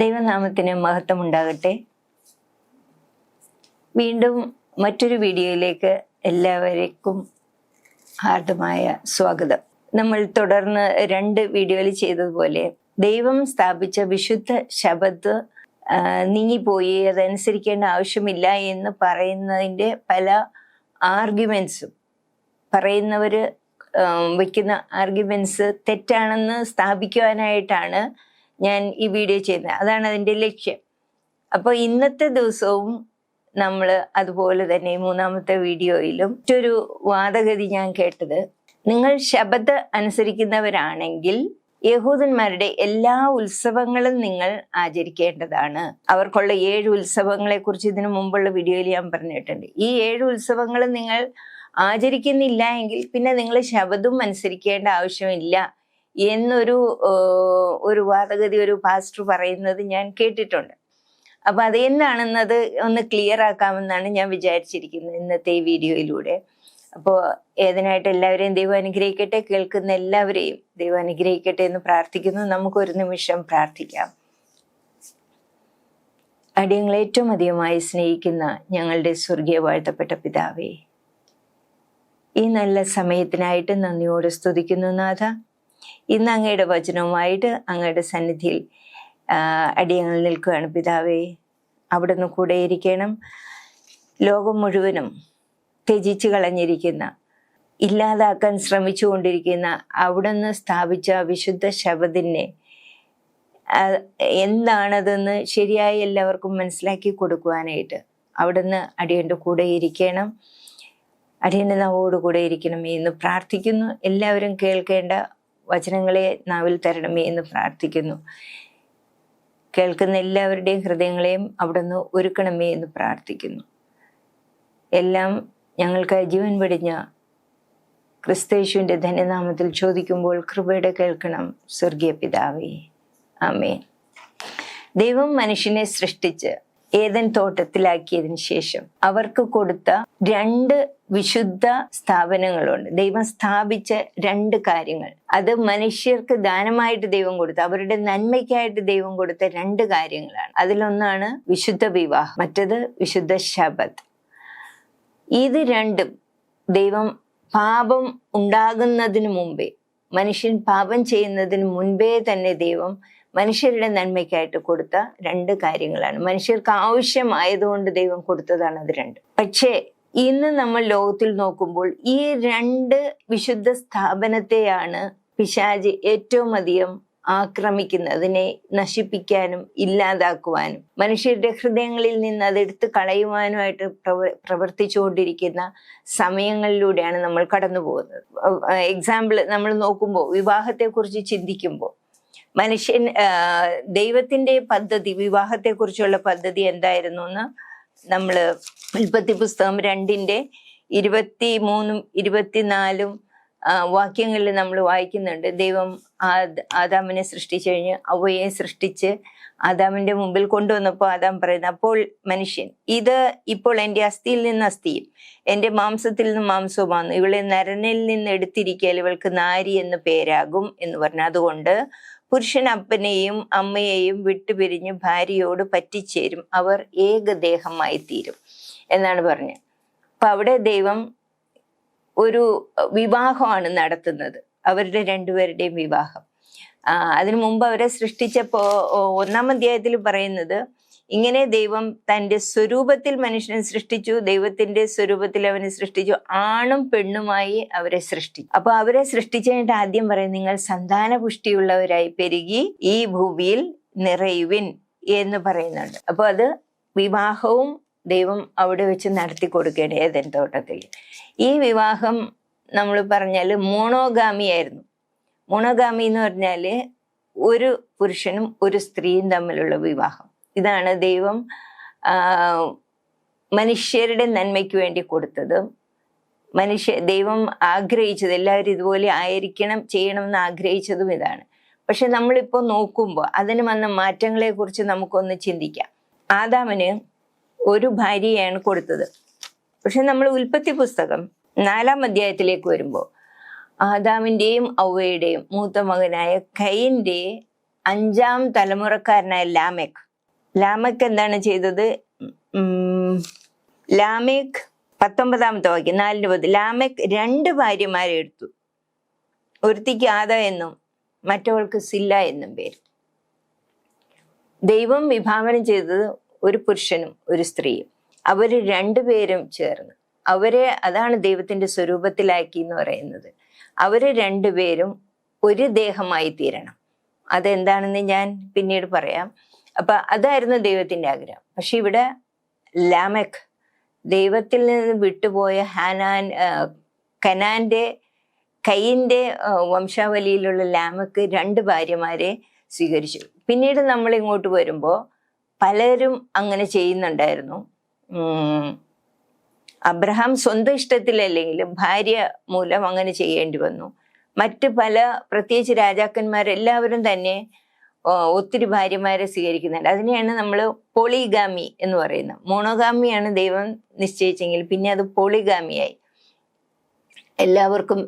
ദൈവനാമത്തിന് മഹത്വം ഉണ്ടാകട്ടെ. വീണ്ടും മറ്റൊരു വീഡിയോയിലേക്ക് എല്ലാവർക്കും ഹാർദമായ സ്വാഗതം. നമ്മൾ തുടർന്ന് 2 വീഡിയോയിൽ ചെയ്തതുപോലെ ദൈവം സ്ഥാപിച്ച വിശുദ്ധ ശബത്ത് നീങ്ങിപ്പോയി, അതനുസരിക്കേണ്ട ആവശ്യമില്ല എന്ന് പറയുന്നതിൻ്റെ പല ആർഗ്യുമെൻസും, പറയുന്നവർ വയ്ക്കുന്ന ആർഗ്യുമെൻസ് തെറ്റാണെന്ന് സ്ഥാപിക്കുവാനായിട്ടാണ് ഞാൻ ഈ വീഡിയോ ചെയ്യുന്നത്. അതാണ് അതിൻ്റെ ലക്ഷ്യം. അപ്പോൾ ഇന്നത്തെ ദിവസവും നമ്മൾ അതുപോലെ തന്നെ 3-ാമത്തെ വീഡിയോയിലും മറ്റൊരു വാദഗതി ഞാൻ കേട്ടത്, നിങ്ങൾ ശബത്ത് അനുസരിക്കുന്നവരാണെങ്കിൽ യഹൂദന്മാരുടെ എല്ലാ ഉത്സവങ്ങളും നിങ്ങൾ ആചരിക്കേണ്ടതാണ്. അവർക്കുള്ള 7 ഉത്സവങ്ങളെ കുറിച്ച് ഇതിനു മുമ്പുള്ള വീഡിയോയിൽ ഞാൻ പറഞ്ഞിട്ടുണ്ട്. ഈ 7 ഉത്സവങ്ങളും നിങ്ങൾ ആചരിക്കുന്നില്ല എങ്കിൽ പിന്നെ നിങ്ങൾ ശബത്തും അനുസരിക്കേണ്ട ആവശ്യമില്ല എന്നൊരു വാദഗതി ഒരു പാസ്റ്റർ പറയുന്നത് ഞാൻ കേട്ടിട്ടുണ്ട്. അപ്പൊ അതെന്താണെന്നത് ഒന്ന് ക്ലിയർ ആക്കാമെന്നാണ് ഞാൻ വിചാരിച്ചിരിക്കുന്നത് ഇന്നത്തെ ഈ വീഡിയോയിലൂടെ. അപ്പോൾ ഏതിനായിട്ട് എല്ലാവരെയും ദൈവം അനുഗ്രഹിക്കട്ടെ, കേൾക്കുന്ന എല്ലാവരെയും ദൈവം അനുഗ്രഹിക്കട്ടെ എന്ന് പ്രാർത്ഥിക്കുന്നു. നമുക്കൊരു നിമിഷം പ്രാർത്ഥിക്കാം. അടിയങ്ങളെ ഏറ്റവും അധികമായി സ്നേഹിക്കുന്ന ഞങ്ങളുടെ സ്വർഗീയ വാഴ്ത്തപ്പെട്ട പിതാവേ, ഈ നല്ല സമയത്തിനായിട്ട് നന്ദിയോടെ സ്തുതിക്കുന്നു നാഥ. ഇന്ന് അങ്ങയുടെ വചനവുമായിട്ട് അങ്ങയുടെ സന്നിധിയിൽ അടിയങ്ങൾ നിൽക്കുകയാണ് പിതാവേ. അവിടുന്ന് കൂടെ ഇരിക്കണം. ലോകം മുഴുവനും ത്യജിച്ചു കളഞ്ഞിരിക്കുന്ന, ഇല്ലാതാക്കാൻ ശ്രമിച്ചുകൊണ്ടിരിക്കുന്ന അവിടുന്ന് സ്ഥാപിച്ച വിശുദ്ധ ശബത്തിനെ എന്താണതെന്ന് ശരിയായി എല്ലാവർക്കും മനസ്സിലാക്കി കൊടുക്കുവാനായിട്ട് അവിടുന്ന് അടിയൻ്റെ കൂടെ ഇരിക്കണം. അടിയൻ്റെ നാവോട് കൂടെ ഇരിക്കണമേ എന്ന് പ്രാർത്ഥിക്കുന്നു. എല്ലാവരും കേൾക്കേണ്ട വചനങ്ങളെ നാവിൽ തരണമേ എന്ന് പ്രാർത്ഥിക്കുന്നു. കേൾക്കുന്ന എല്ലാവരുടെയും ഹൃദയങ്ങളെയും അവിടുന്ന് ഒരുക്കണമേ എന്ന് പ്രാർത്ഥിക്കുന്നു. എല്ലാം ഞങ്ങൾക്ക് ജീവൻ വെടിഞ്ഞ ക്രിസ്തയേശുവിൻ്റെ ധന്യനാമത്തിൽ ചോദിക്കുമ്പോൾ കൃപയുടെ കേൾക്കണം സ്വർഗീയ പിതാവേ. ആമേൻ. ദൈവം മനുഷ്യനെ സൃഷ്ടിച്ച് ഏദൻ തോട്ടത്തിലാക്കിയതിന് ശേഷം അവർക്ക് കൊടുത്ത 2 വിശുദ്ധ സ്ഥാപനങ്ങളുണ്ട്. ദൈവം സ്ഥാപിച്ച 2 കാര്യങ്ങൾ, അത് മനുഷ്യർക്ക് ദാനമായിട്ട് ദൈവം കൊടുത്ത, അവരുടെ നന്മയ്ക്കായിട്ട് ദൈവം കൊടുത്ത 2 കാര്യങ്ങളാണ്. അതിലൊന്നാണ് വിശുദ്ധ വിവാഹം, മറ്റത് വിശുദ്ധ ശബത്ത്. ഇത് രണ്ടും ദൈവം പാപം ഉണ്ടാകുന്നതിന് മുമ്പേ, മനുഷ്യൻ പാപം ചെയ്യുന്നതിന് മുൻപേ തന്നെ ദൈവം മനുഷ്യരുടെ നന്മയ്ക്കായിട്ട് കൊടുത്ത 2 കാര്യങ്ങളാണ്. മനുഷ്യർക്ക് ആവശ്യമായതുകൊണ്ട് ദൈവം കൊടുത്തതാണ് അത് 2. പക്ഷേ ഇന്ന് നമ്മൾ ലോകത്തിൽ നോക്കുമ്പോൾ ഈ 2 വിശുദ്ധ സ്ഥാപനത്തെയാണ് പിശാച് ഏറ്റവും അധികം ആക്രമിക്കുന്നത്, അതിനെ നശിപ്പിക്കാനും ഇല്ലാതാക്കുവാനും മനുഷ്യരുടെ ഹൃദയങ്ങളിൽ നിന്ന് അതെടുത്ത് കളയുവാനുമായിട്ട് പ്രവർത്തിച്ചുകൊണ്ടിരിക്കുന്ന സമയങ്ങളിലൂടെയാണ് നമ്മൾ കടന്നു പോകുന്നത്. എക്സാമ്പിൾ നമ്മൾ നോക്കുമ്പോൾ, വിവാഹത്തെക്കുറിച്ച് ചിന്തിക്കുമ്പോൾ, മനുഷ്യൻ ദൈവത്തിന്റെ പദ്ധതി, വിവാഹത്തെക്കുറിച്ചുള്ള പദ്ധതി എന്തായിരുന്നു എന്ന് നമ്മൾ ഉൽപ്പത്തി പുസ്തകം 2-ന്റെ 23-ഉം 24-ഉം വാക്യങ്ങളിൽ നമ്മൾ വായിക്കുന്നുണ്ട്. ദൈവം ആദാമിനെ സൃഷ്ടിച്ചു കഴിഞ്ഞ് അവയെ സൃഷ്ടിച്ച് ആദാമിന്റെ മുമ്പിൽ കൊണ്ടുവന്നപ്പോൾ ആദാം പറയുന്നു, അപ്പോൾ മനുഷ്യൻ, ഇത് ഇപ്പോൾ എൻ്റെ അസ്ഥിയിൽ നിന്ന് അസ്ഥിയും എൻ്റെ മാംസത്തിൽ നിന്ന് മാംസവുമാണ്, ഇവളെ നരനിൽ നിന്ന് എടുത്തിരിക്കൽ ഇവൾക്ക് നാരി എന്ന് പേരാകും എന്ന് പറഞ്ഞു. അതുകൊണ്ട് പുരുഷൻ അപ്പനെയും അമ്മയെയും വിട്ടുപിരിഞ്ഞ് ഭാര്യയോട് പറ്റിച്ചേരും, അവർ ഏകദേഹമായി തീരും എന്നാണ് പറഞ്ഞത്. അപ്പൊ അവിടെ ദൈവം ഒരു വിവാഹമാണ് നടത്തുന്നത്, അവരുടെ 2 പേരുടെയും വിവാഹം. അതിനു മുമ്പ് അവരെ സൃഷ്ടിച്ചപ്പോ 1-ാം അധ്യായത്തിൽ പറയുന്നത് ഇങ്ങനെ, ദൈവം തൻ്റെ സ്വരൂപത്തിൽ മനുഷ്യനെ സൃഷ്ടിച്ചു, ദൈവത്തിന്റെ സ്വരൂപത്തിൽ അവനെ സൃഷ്ടിച്ചു, ആണും പെണ്ണുമായി അവരെ സൃഷ്ടിച്ചു. അപ്പൊ അവരെ സൃഷ്ടിച്ചു കഴിഞ്ഞിട്ട് ആദ്യം പറയും, നിങ്ങൾ സന്താന പുഷ്ടിയുള്ളവരായി പെരുകി ഈ ഭൂമിയിൽ നിറയുവിൻ എന്ന് പറയുന്നുണ്ട്. അപ്പൊ അത് വിവാഹവും ദൈവം അവിടെ വെച്ച് നടത്തി കൊടുക്കുകയാണ് ഏദൻ തോട്ടത്തിൽ. ഈ വിവാഹം നമ്മൾ പറഞ്ഞാൽ മോണോഗാമി ആയിരുന്നു. മോണോഗാമി എന്ന് പറഞ്ഞാല് ഒരു പുരുഷനും ഒരു സ്ത്രീയും തമ്മിലുള്ള വിവാഹം. ഇതാണ് ദൈവം മനുഷ്യരുടെ നന്മയ്ക്ക് വേണ്ടി കൊടുത്തത്. ദൈവം ആഗ്രഹിച്ചത്, എല്ലാവരും ഇതുപോലെ ആയിരിക്കണം, ചെയ്യണമെന്ന് ആഗ്രഹിച്ചതും ഇതാണ്. പക്ഷെ നമ്മളിപ്പോൾ നോക്കുമ്പോൾ അതിന് വന്ന മാറ്റങ്ങളെ കുറിച്ച് നമുക്കൊന്ന് ചിന്തിക്കാം. ആദാമിന് ഒരു ഭാര്യയാണ് കൊടുത്തത്. പക്ഷെ നമ്മൾ ഉൽപ്പത്തി പുസ്തകം 4-ാം അധ്യായത്തിലേക്ക് വരുമ്പോൾ ആദാമിൻ്റെയും ഔവയുടെയും മൂത്ത മകനായ കയീൻ്റെ 5ാം തലമുറക്കാരനായ ലാമെക്ക് എന്താണ് ചെയ്തത്? ലാമെക്ക് 19ാമത്തെ വാക്യം 4:10. ലാമെക്ക് 2 ഭാര്യമാരെ എടുത്തു. ഒരുത്തിക്ക് ആദ എന്നും മറ്റവൾക്ക് സില്ല എന്നും പേര്. ദൈവം വിഭാവനം ചെയ്തത് ഒരു പുരുഷനും ഒരു സ്ത്രീയും. അവര് 2 പേരും ചേർന്ന് അതാണ് ദൈവത്തിന്റെ സ്വരൂപത്തിലാക്കി എന്ന് പറയുന്നത്. അവര് 2 പേരും ഒരു ദേഹമായി തീരണം. അതെന്താണെന്ന് ഞാൻ പിന്നീട് പറയാം. അപ്പൊ അതായിരുന്നു ദൈവത്തിന്റെ ആഗ്രഹം. പക്ഷെ ഇവിടെ ലാമെക്ക് ദൈവത്തിൽ നിന്ന് വിട്ടുപോയ കയീന്റെ വംശാവലിയിലുള്ള ലാമെക്ക് 2 ഭാര്യമാരെ സ്വീകരിച്ചു. പിന്നീട് നമ്മൾ ഇങ്ങോട്ട് വരുമ്പോ പലരും അങ്ങനെ ചെയ്യുന്നുണ്ടായിരുന്നു. അബ്രഹാം സ്വന്തം ഇഷ്ടത്തിലല്ലെങ്കിലും ഭാര്യ മൂലം അങ്ങനെ ചെയ്യേണ്ടി വന്നു. മറ്റ് പ്രത്യേകിച്ച് രാജാക്കന്മാരെല്ലാവരും തന്നെ ഒത്തിരി ഭാര്യമാരെ സ്വീകരിക്കുന്നുണ്ട്. അതിനെയാണ് നമ്മൾ പോളിഗാമി എന്ന് പറയുന്നത്. മോണോഗാമിയാണ് ദൈവം നിശ്ചയിച്ചെങ്കിൽ പിന്നെ അത് പോളിഗാമിയായി. എല്ലാവർക്കും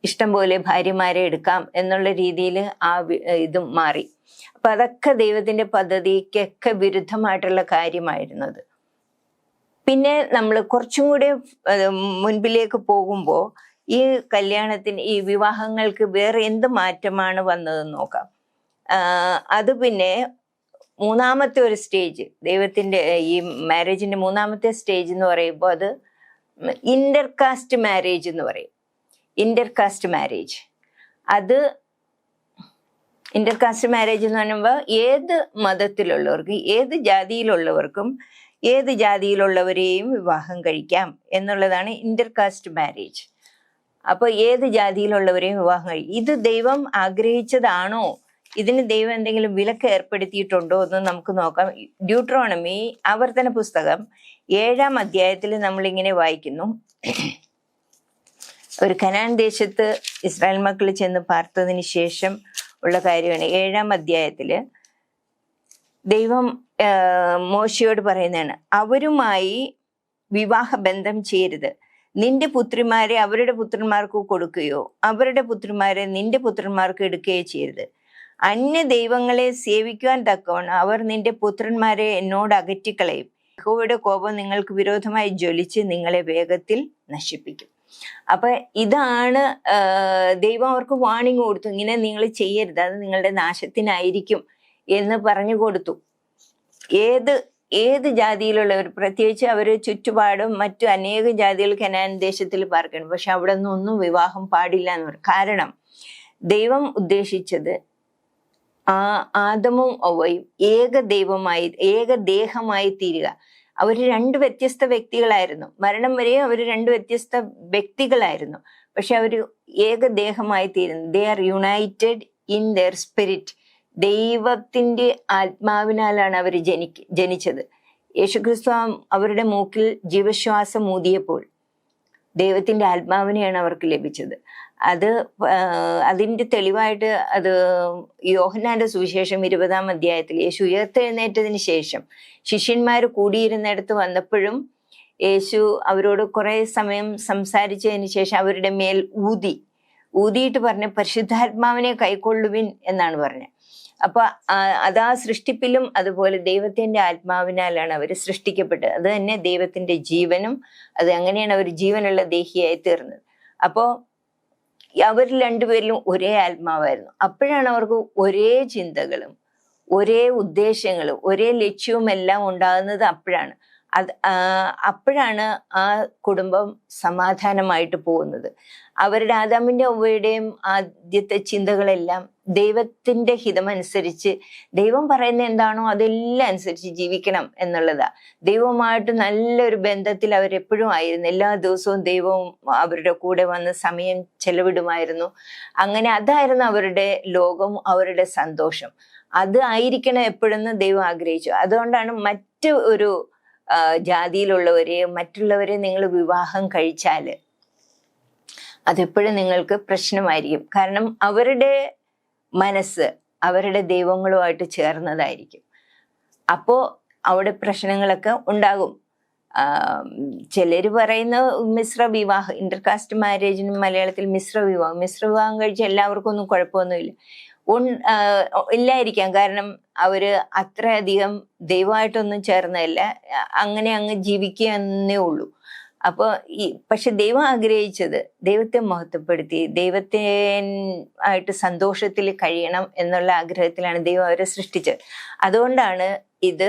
ഇഷ്ടം പോലെ ഭാര്യമാരെ എടുക്കാം എന്നുള്ള രീതിയിൽ ഇതും മാറി. അപ്പൊ അതൊക്കെ ദൈവത്തിന്റെ പദ്ധതിക്കൊക്കെ വിരുദ്ധമായിട്ടുള്ള കാര്യമായിരുന്നത്. പിന്നെ നമ്മൾ കുറച്ചും കൂടെ മുൻപിലേക്ക് പോകുമ്പോൾ ഈ ഈ വിവാഹങ്ങൾക്ക് വേറെ എന്ത് മാറ്റമാണ് വന്നതെന്ന് നോക്കാം. അത് പിന്നെ 3ാമത്തെ ഒരു സ്റ്റേജ്, ദൈവത്തിന്റെ ഈ മാരേജിന്റെ 3ാമത്തെ സ്റ്റേജ് എന്ന് പറയുമ്പോൾ അത് ഇന്റർകാസ്റ്റ് മാരേജ് എന്ന് പറയും. ഇന്റർകാസ്റ്റ് മാരേജ് എന്ന് പറയുമ്പോൾ ഏത് മതത്തിലുള്ളവർക്കും ഏത് ജാതിയിലുള്ളവർക്കും ഏത് ജാതിയിലുള്ളവരെയും വിവാഹം കഴിക്കാം എന്നുള്ളതാണ് ഇന്റർകാസ്റ്റ് മാരേജ്. അപ്പൊ ഏത് ജാതിയിലുള്ളവരെയും വിവാഹം കഴിക്കും. ഇത് ദൈവം ആഗ്രഹിച്ചതാണോ? ഇതിന് ദൈവം എന്തെങ്കിലും വിലക്ക് ഏർപ്പെടുത്തിയിട്ടുണ്ടോ എന്ന് നമുക്ക് നോക്കാം. ഡ്യൂട്രോണമി ആവർത്തന പുസ്തകം 7ാം അധ്യായത്തിൽ നമ്മളിങ്ങനെ വായിക്കുന്നു. ഒരു കനാൻ ദേശത്ത് ഇസ്രായേൽ മക്കൾ ചെന്ന് പാർത്തതിന് ശേഷം ഉള്ള കാര്യമാണ്. 7ാം അധ്യായത്തില് ദൈവം മോശയോട് പറയുന്നതാണ്, അവരുമായി വിവാഹ ബന്ധം ചെയ്യരുത്. നിന്റെ പുത്രിമാരെ അവരുടെ പുത്രന്മാർക്ക് കൊടുക്കുകയോ അവരുടെ പുത്രിമാരെ നിന്റെ പുത്രന്മാർക്ക് എടുക്കുകയോ ചെയ്യരുത്. അന്യ ദൈവങ്ങളെ സേവിക്കുവാൻ തക്കവണ്ണം അവർ നിന്റെ പുത്രന്മാരെ എന്നോട് അകറ്റിക്കളയും. യഹോവയുടെ കോപം നിങ്ങൾക്ക് വിരോധമായി ജ്വലിച്ച് നിങ്ങളെ വേഗത്തിൽ നശിപ്പിക്കും. അപ്പൊ ഇതാണ് ദൈവം അവർക്ക് വാണിംഗ് കൊടുത്തു, ഇങ്ങനെ നിങ്ങൾ ചെയ്യരുത്, അത് നിങ്ങളുടെ നാശത്തിനായിരിക്കും എന്ന് പറഞ്ഞു കൊടുത്തു. ഏത് ജാതിയിലുള്ളവർ, പ്രത്യേകിച്ച് അവർ ചുറ്റുപാടും മറ്റു അനേകം ജാതികൾ കനാൻ ദേശത്തിൽ പാർക്കണം. പക്ഷെ അവിടെ നിന്നൊന്നും വിവാഹം പാടില്ല എന്ന് പറയും. കാരണം ദൈവം ഉദ്ദേശിച്ചത് ആദമും അവയും ഏകദേഹമായി തീരുക. അവർ 2 വ്യത്യസ്ത വ്യക്തികളായിരുന്നു. മരണം വരെയും അവർ 2 വ്യത്യസ്ത വ്യക്തികളായിരുന്നു. പക്ഷെ അവർ ഏകദേഹമായി തീരുന്നു. They are United in there spirit. ദൈവത്തിന്റെ ആത്മാവിനാലാണ് അവർ ജനിച്ചത്. യേശുക്രിസ്തു അവരുടെ മൂക്കിൽ ജീവശ്വാസം ഊതിയപ്പോൾ ദൈവത്തിന്റെ ആത്മാവിനെയാണ് അവർക്ക് ലഭിച്ചത്. അതിന്റെ തെളിവായിട്ട് അത് യോഹന്നാന്റെ സുവിശേഷം 20ാം അധ്യായത്തിൽ യേശു ഉയർത്തെഴുന്നേറ്റതിന് ശേഷം ശിഷ്യന്മാർ കൂടിയിരുന്നിടത്ത് വന്നപ്പോഴും യേശു അവരോട് കുറെ സമയം സംസാരിച്ചതിന് ശേഷം അവരുടെ മേൽ ഊതിയിട്ട് പറഞ്ഞ പരിശുദ്ധാത്മാവിനെ കൈക്കൊള്ളുവിൻ എന്നാണ് പറഞ്ഞത്. അപ്പൊ അതാ സൃഷ്ടിപ്പിലും അതുപോലെ ദൈവത്തിന്റെ ആത്മാവിനാലാണ് അവർ സൃഷ്ടിക്കപ്പെട്ടത്. അത് തന്നെ ദൈവത്തിന്റെ ജീവനും, അത് അങ്ങനെയാണ് അവർ ജീവനുള്ള ദേഹിയായി തീർന്നത്. അപ്പോ അവർ 2 പേരിലും ഒരേ ആത്മാവായിരുന്നു. അപ്പോഴാണ് അവർക്ക് ഒരേ ചിന്തകളും ഒരേ ഉദ്ദേശങ്ങളും ഒരേ ലക്ഷ്യവും എല്ലാം ഉണ്ടാകുന്നത്. അപ്പോഴാണ് ആ കുടുംബം സമാധാനമായിട്ട് പോകുന്നത്. അവരുടെ ആദാമിന്റെ ഹവ്വയുടെയും ആദ്യത്തെ ചിന്തകളെല്ലാം ദൈവത്തിന്റെ ഹിതമനുസരിച്ച്, ദൈവം പറയുന്ന എന്താണോ അതെല്ലാം അനുസരിച്ച് ജീവിക്കണം എന്നുള്ളതാ. ദൈവവുമായിട്ട് നല്ലൊരു ബന്ധത്തിൽ അവരെപ്പോഴും ആയിരുന്നു. എല്ലാ ദിവസവും ദൈവവും അവരുടെ കൂടെ വന്ന് സമയം ചെലവിടുമായിരുന്നു. അങ്ങനെ അതായിരുന്നു അവരുടെ ലോകം, അവരുടെ സന്തോഷം. അത് ആയിരിക്കണം എപ്പോഴെന്ന് ദൈവം ആഗ്രഹിച്ചു. അതുകൊണ്ടാണ് മറ്റു ഒരു മറ്റുള്ളവരെ നിങ്ങൾ വിവാഹം കഴിച്ചാല് അതെപ്പോഴും നിങ്ങൾക്ക് പ്രശ്നമായിരിക്കും. കാരണം അവരുടെ മനസ്സ് അവരുടെ ദൈവങ്ങളുമായിട്ട് ചേർന്നതായിരിക്കും. അപ്പോ അവിടെ പ്രശ്നങ്ങളൊക്കെ ഉണ്ടാകും. ചിലര് പറയുന്ന മിശ്ര വിവാഹം, ഇന്റർകാസ്റ്റ് മാരേജിന് മലയാളത്തിൽ മിശ്ര വിവാഹം കഴിച്ച എല്ലാവർക്കും ഒന്നും കുഴപ്പമൊന്നുമില്ല. ഇല്ലായിരിക്കാം. കാരണം അവര് അത്രയധികം ദൈവമായിട്ടൊന്നും ചേർന്നതല്ല, അങ്ങനെ അങ്ങ് ജീവിക്കുക എന്നേ ഉള്ളൂ. അപ്പോൾ പക്ഷെ ദൈവം ആഗ്രഹിച്ചത് ദൈവത്തെ മഹത്വപ്പെടുത്തി ദൈവത്തെ ആയിട്ട് സന്തോഷത്തിൽ കഴിയണം എന്നുള്ള ആഗ്രഹത്തിലാണ് ദൈവം അവരെ സൃഷ്ടിച്ചത്. അതുകൊണ്ടാണ് ഇത്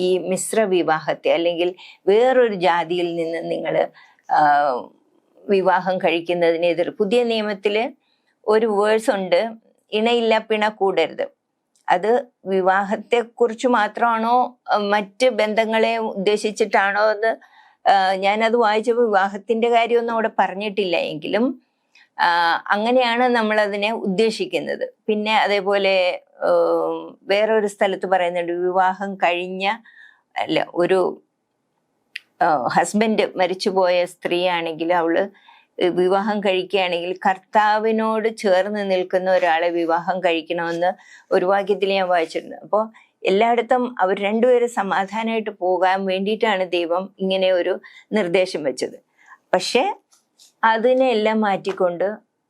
ഈ മിശ്ര വിവാഹത്തെ, അല്ലെങ്കിൽ വേറൊരു ജാതിയിൽ നിന്ന് നിങ്ങൾ വിവാഹം കഴിക്കുന്നതിനെതിരെ പുതിയ നിയമത്തില് ഒരു വേഴ്സ് ഉണ്ട്, ഇണയില്ല പിണ കൂടരുത്. അത് വിവാഹത്തെക്കുറിച്ച് മാത്രമാണോ മറ്റ് ബന്ധങ്ങളെ ഉദ്ദേശിച്ചിട്ടാണോ എന്ന് ഞാനത് വായിച്ചപ്പോൾ വിവാഹത്തിന്റെ കാര്യമൊന്നും അവിടെ പറഞ്ഞിട്ടില്ല. എങ്കിലും അങ്ങനെയാണ് നമ്മളതിനെ ഉദ്ദേശിക്കുന്നത്. പിന്നെ അതേപോലെ വേറൊരു സ്ഥലത്ത് പറയുന്നുണ്ട്, വിവാഹം കഴിഞ്ഞ ഒരു ഹസ്ബൻഡ് മരിച്ചുപോയ സ്ത്രീയാണെങ്കിൽ അവള് വിവാഹം കഴിക്കുകയാണെങ്കിൽ കർത്താവിനോട് ചേർന്ന് നിൽക്കുന്ന ഒരാളെ വിവാഹം കഴിക്കണമെന്ന് ഒരു വാക്യത്തിൽ ഞാൻ വായിച്ചിട്ടുണ്ട്. അപ്പോൾ എല്ലായിടത്തും അവർ രണ്ടുപേരും സമാധാനമായിട്ട് പോകാൻ വേണ്ടിയിട്ടാണ് ദൈവം ഇങ്ങനെ ഒരു നിർദ്ദേശം വെച്ചത്. പക്ഷെ അതിനെല്ലാം മാറ്റിക്കൊണ്ട്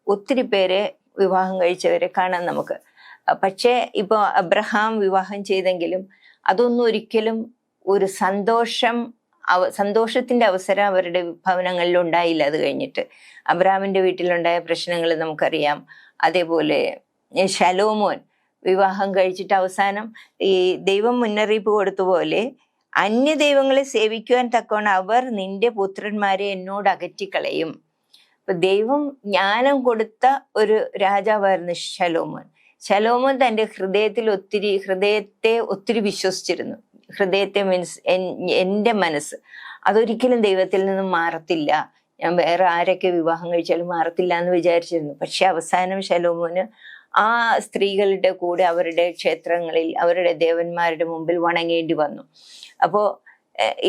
ഒത്തിരി പേരെ വിവാഹം കഴിച്ചവരെ കാണാൻ നമുക്ക്. പക്ഷേ ഇപ്പോൾ അബ്രഹാം വിവാഹം ചെയ്തെങ്കിലും അതൊന്നും ഒരിക്കലും ഒരു സന്തോഷത്തിന്റെ അവസരം അവരുടെ ഭവനങ്ങളിൽ ഉണ്ടായില്ല. അത് കഴിഞ്ഞിട്ട് അബ്രഹാമിന്റെ വീട്ടിലുണ്ടായ പ്രശ്നങ്ങൾ നമുക്കറിയാം. അതേപോലെ ശലോമോൻ വിവാഹം കഴിച്ചിട്ട് അവസാനം ഈ ദൈവം മുന്നറിയിപ്പ് കൊടുത്ത പോലെ അന്യ ദൈവങ്ങളെ സേവിക്കുവാൻ തക്കവണ്ണം അവർ നിന്റെ പുത്രന്മാരെ എന്നോട് അകറ്റിക്കളയും. അപ്പൊ ദൈവം ജ്ഞാനം കൊടുത്ത ഒരു രാജാവായിരുന്നു ശലോമോൻ. ശലോമോൻ തന്റെ ഹൃദയത്തെ ഒത്തിരി വിശ്വസിച്ചിരുന്നു. ഹൃദയത്തെ മീൻസ് എൻ്റെ മനസ്സ് അതൊരിക്കലും ദൈവത്തിൽ നിന്നും മാറത്തില്ല, ഞാൻ വേറെ ആരൊക്കെ വിവാഹം കഴിച്ചാലും മാറത്തില്ല എന്ന് വിചാരിച്ചിരുന്നു. പക്ഷെ അവസാനം ശലോമോന് ആ സ്ത്രീകളുടെ കൂടെ അവരുടെ ക്ഷേത്രങ്ങളിൽ അവരുടെ ദേവന്മാരുടെ മുമ്പിൽ വണങ്ങേണ്ടി വന്നു. അപ്പോ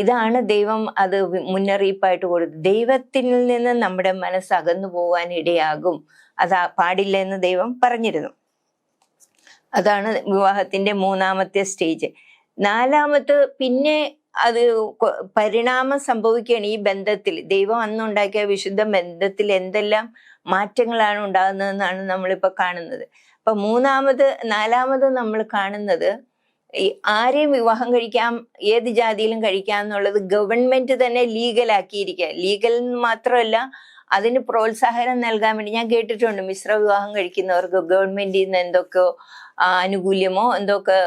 ഇതാണ് ദൈവം അത് മുന്നറിയിപ്പായിട്ട് കൊടുത്തത്. ദൈവത്തിൽ നിന്ന് നമ്മുടെ മനസ്സ് അകന്നു പോകാൻ ഇടയാകും, അത് പാടില്ല എന്ന് ദൈവം പറഞ്ഞിരുന്നു. അതാണ് വിവാഹത്തിന്റെ 3-ാമത്തെ സ്റ്റേജ്. 4-ാമത് പിന്നെ അത് പരിണാമം സംഭവിക്കുകയാണ് ഈ ബന്ധത്തിൽ. ദൈവം അന്നുണ്ടാക്കിയ വിശുദ്ധ ബന്ധത്തിൽ എന്തെല്ലാം മാറ്റങ്ങളാണ് ഉണ്ടാകുന്നതെന്നാണ് നമ്മളിപ്പോൾ കാണുന്നത്. അപ്പൊ 4-ാമത് നമ്മൾ കാണുന്നത് ഈ ആരെയും വിവാഹം കഴിക്കാം, ഏത് ജാതിയിലും കഴിക്കാം എന്നുള്ളത് ഗവൺമെന്റ് തന്നെ ലീഗലാക്കിയിരിക്കുക. ലീഗൽ മാത്രമല്ല, അതിന് പ്രോത്സാഹനം നൽകാൻ വേണ്ടി ഞാൻ കേട്ടിട്ടുണ്ട്, മിശ്ര വിവാഹം കഴിക്കുന്നവർക്ക് ഗവൺമെന്റിൽ നിന്ന് എന്തൊക്കെയോ ആനുകൂല്യമോ എന്തൊക്കെ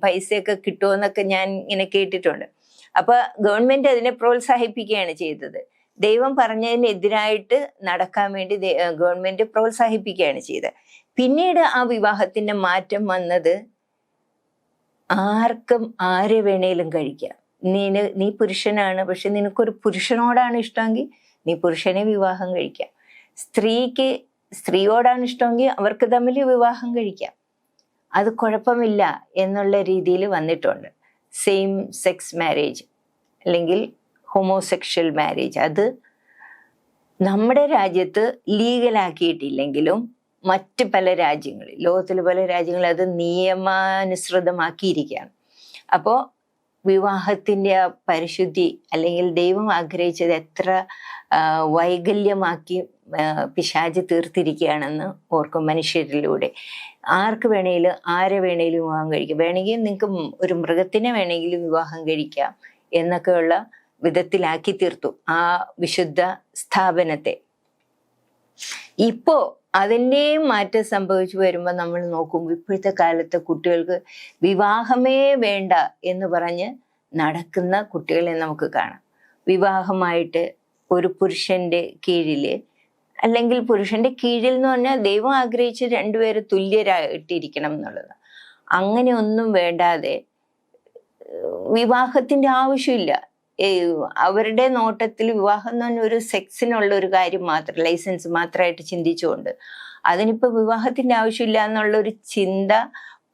പൈസയൊക്കെ കിട്ടുമോ എന്നൊക്കെ ഞാൻ ഇങ്ങനെ കേട്ടിട്ടുണ്ട്. അപ്പൊ ഗവൺമെന്റ് അതിനെ പ്രോത്സാഹിപ്പിക്കുകയാണ് ചെയ്തത്. ദൈവം പറഞ്ഞതിനെതിരായിട്ട് നടക്കാൻ വേണ്ടി ഗവൺമെന്റ് പ്രോത്സാഹിപ്പിക്കുകയാണ് ചെയ്തത്. പിന്നീട് ആ വിവാഹത്തിന്റെ മാറ്റം വന്നത് ആർക്കും ആരെ വേണേലും കഴിക്കാം. നീ പുരുഷനാണ്, പക്ഷെ നിനക്കൊരു പുരുഷനോടാണ് ഇഷ്ടമെങ്കിൽ നീ പുരുഷനെ വിവാഹം കഴിക്കാം. സ്ത്രീക്ക് സ്ത്രീയോടാണ് ഇഷ്ടമെങ്കിൽ അവർക്ക് തമ്മിൽ വിവാഹം കഴിക്കാം. അത് കുഴപ്പമില്ല എന്നുള്ള രീതിയിൽ വന്നിട്ടുണ്ട്. സെയിം സെക്സ് മാരേജ് അല്ലെങ്കിൽ ഹോമോസെക്ഷൽ മാരേജ് അത് നമ്മുടെ രാജ്യത്ത് ലീഗലാക്കിയിട്ടില്ലെങ്കിലും മറ്റ് പല രാജ്യങ്ങളിൽ, ലോകത്തിലെ പല രാജ്യങ്ങളിൽ അത് നിയമാനുസൃതമാക്കിയിരിക്കുകയാണ്. അപ്പോൾ വിവാഹത്തിൻ്റെ ആ പരിശുദ്ധി അല്ലെങ്കിൽ ദൈവം ആഗ്രഹിച്ചത് എത്ര വൈകല്യമാക്കി പിശാച് തീർത്തിരിക്കുകയാണെന്ന് ഓർക്കും. മനുഷ്യരിലൂടെ ആർക്ക് വേണേലും ആരെ വേണേലും വിവാഹം കഴിക്കാം, വേണമെങ്കിൽ നിങ്ങൾക്ക് ഒരു മൃഗത്തിനെ വേണമെങ്കിലും വിവാഹം കഴിക്കാം എന്നൊക്കെയുള്ള വിധത്തിലാക്കി തീർത്തു ആ വിശുദ്ധ സ്ഥാപനത്തെ. ഇപ്പോ അതിൻ്റെയും മാറ്റം സംഭവിച്ചു വരുമ്പോൾ നമ്മൾ നോക്കുമ്പോൾ ഇപ്പോഴത്തെ കാലത്തെ കുട്ടികൾക്ക് വിവാഹമേ വേണ്ട എന്ന് പറഞ്ഞ് നടക്കുന്ന കുട്ടികളെ നമുക്ക് കാണാം. വിവാഹമായിട്ട് ഒരു പുരുഷന്റെ കീഴില്, അല്ലെങ്കിൽ പുരുഷന്റെ കീഴിൽ എന്ന് പറഞ്ഞാൽ ദൈവം ആഗ്രഹിച്ച് രണ്ടുപേര് തുല്യരായിട്ടിരിക്കണം എന്നുള്ളത്. അങ്ങനെ ഒന്നും വേണ്ടാതെ വിവാഹത്തിന്റെ ആവശ്യമില്ല. അവരുടെ നോട്ടത്തിൽ വിവാഹം എന്ന് പറഞ്ഞ ഒരു സെക്സിനുള്ള ഒരു കാര്യം മാത്രം, ലൈസൻസ് മാത്രമായിട്ട് ചിന്തിച്ചുകൊണ്ട് അതിനിപ്പോ വിവാഹത്തിന്റെ ആവശ്യമില്ല എന്നുള്ള ഒരു ചിന്ത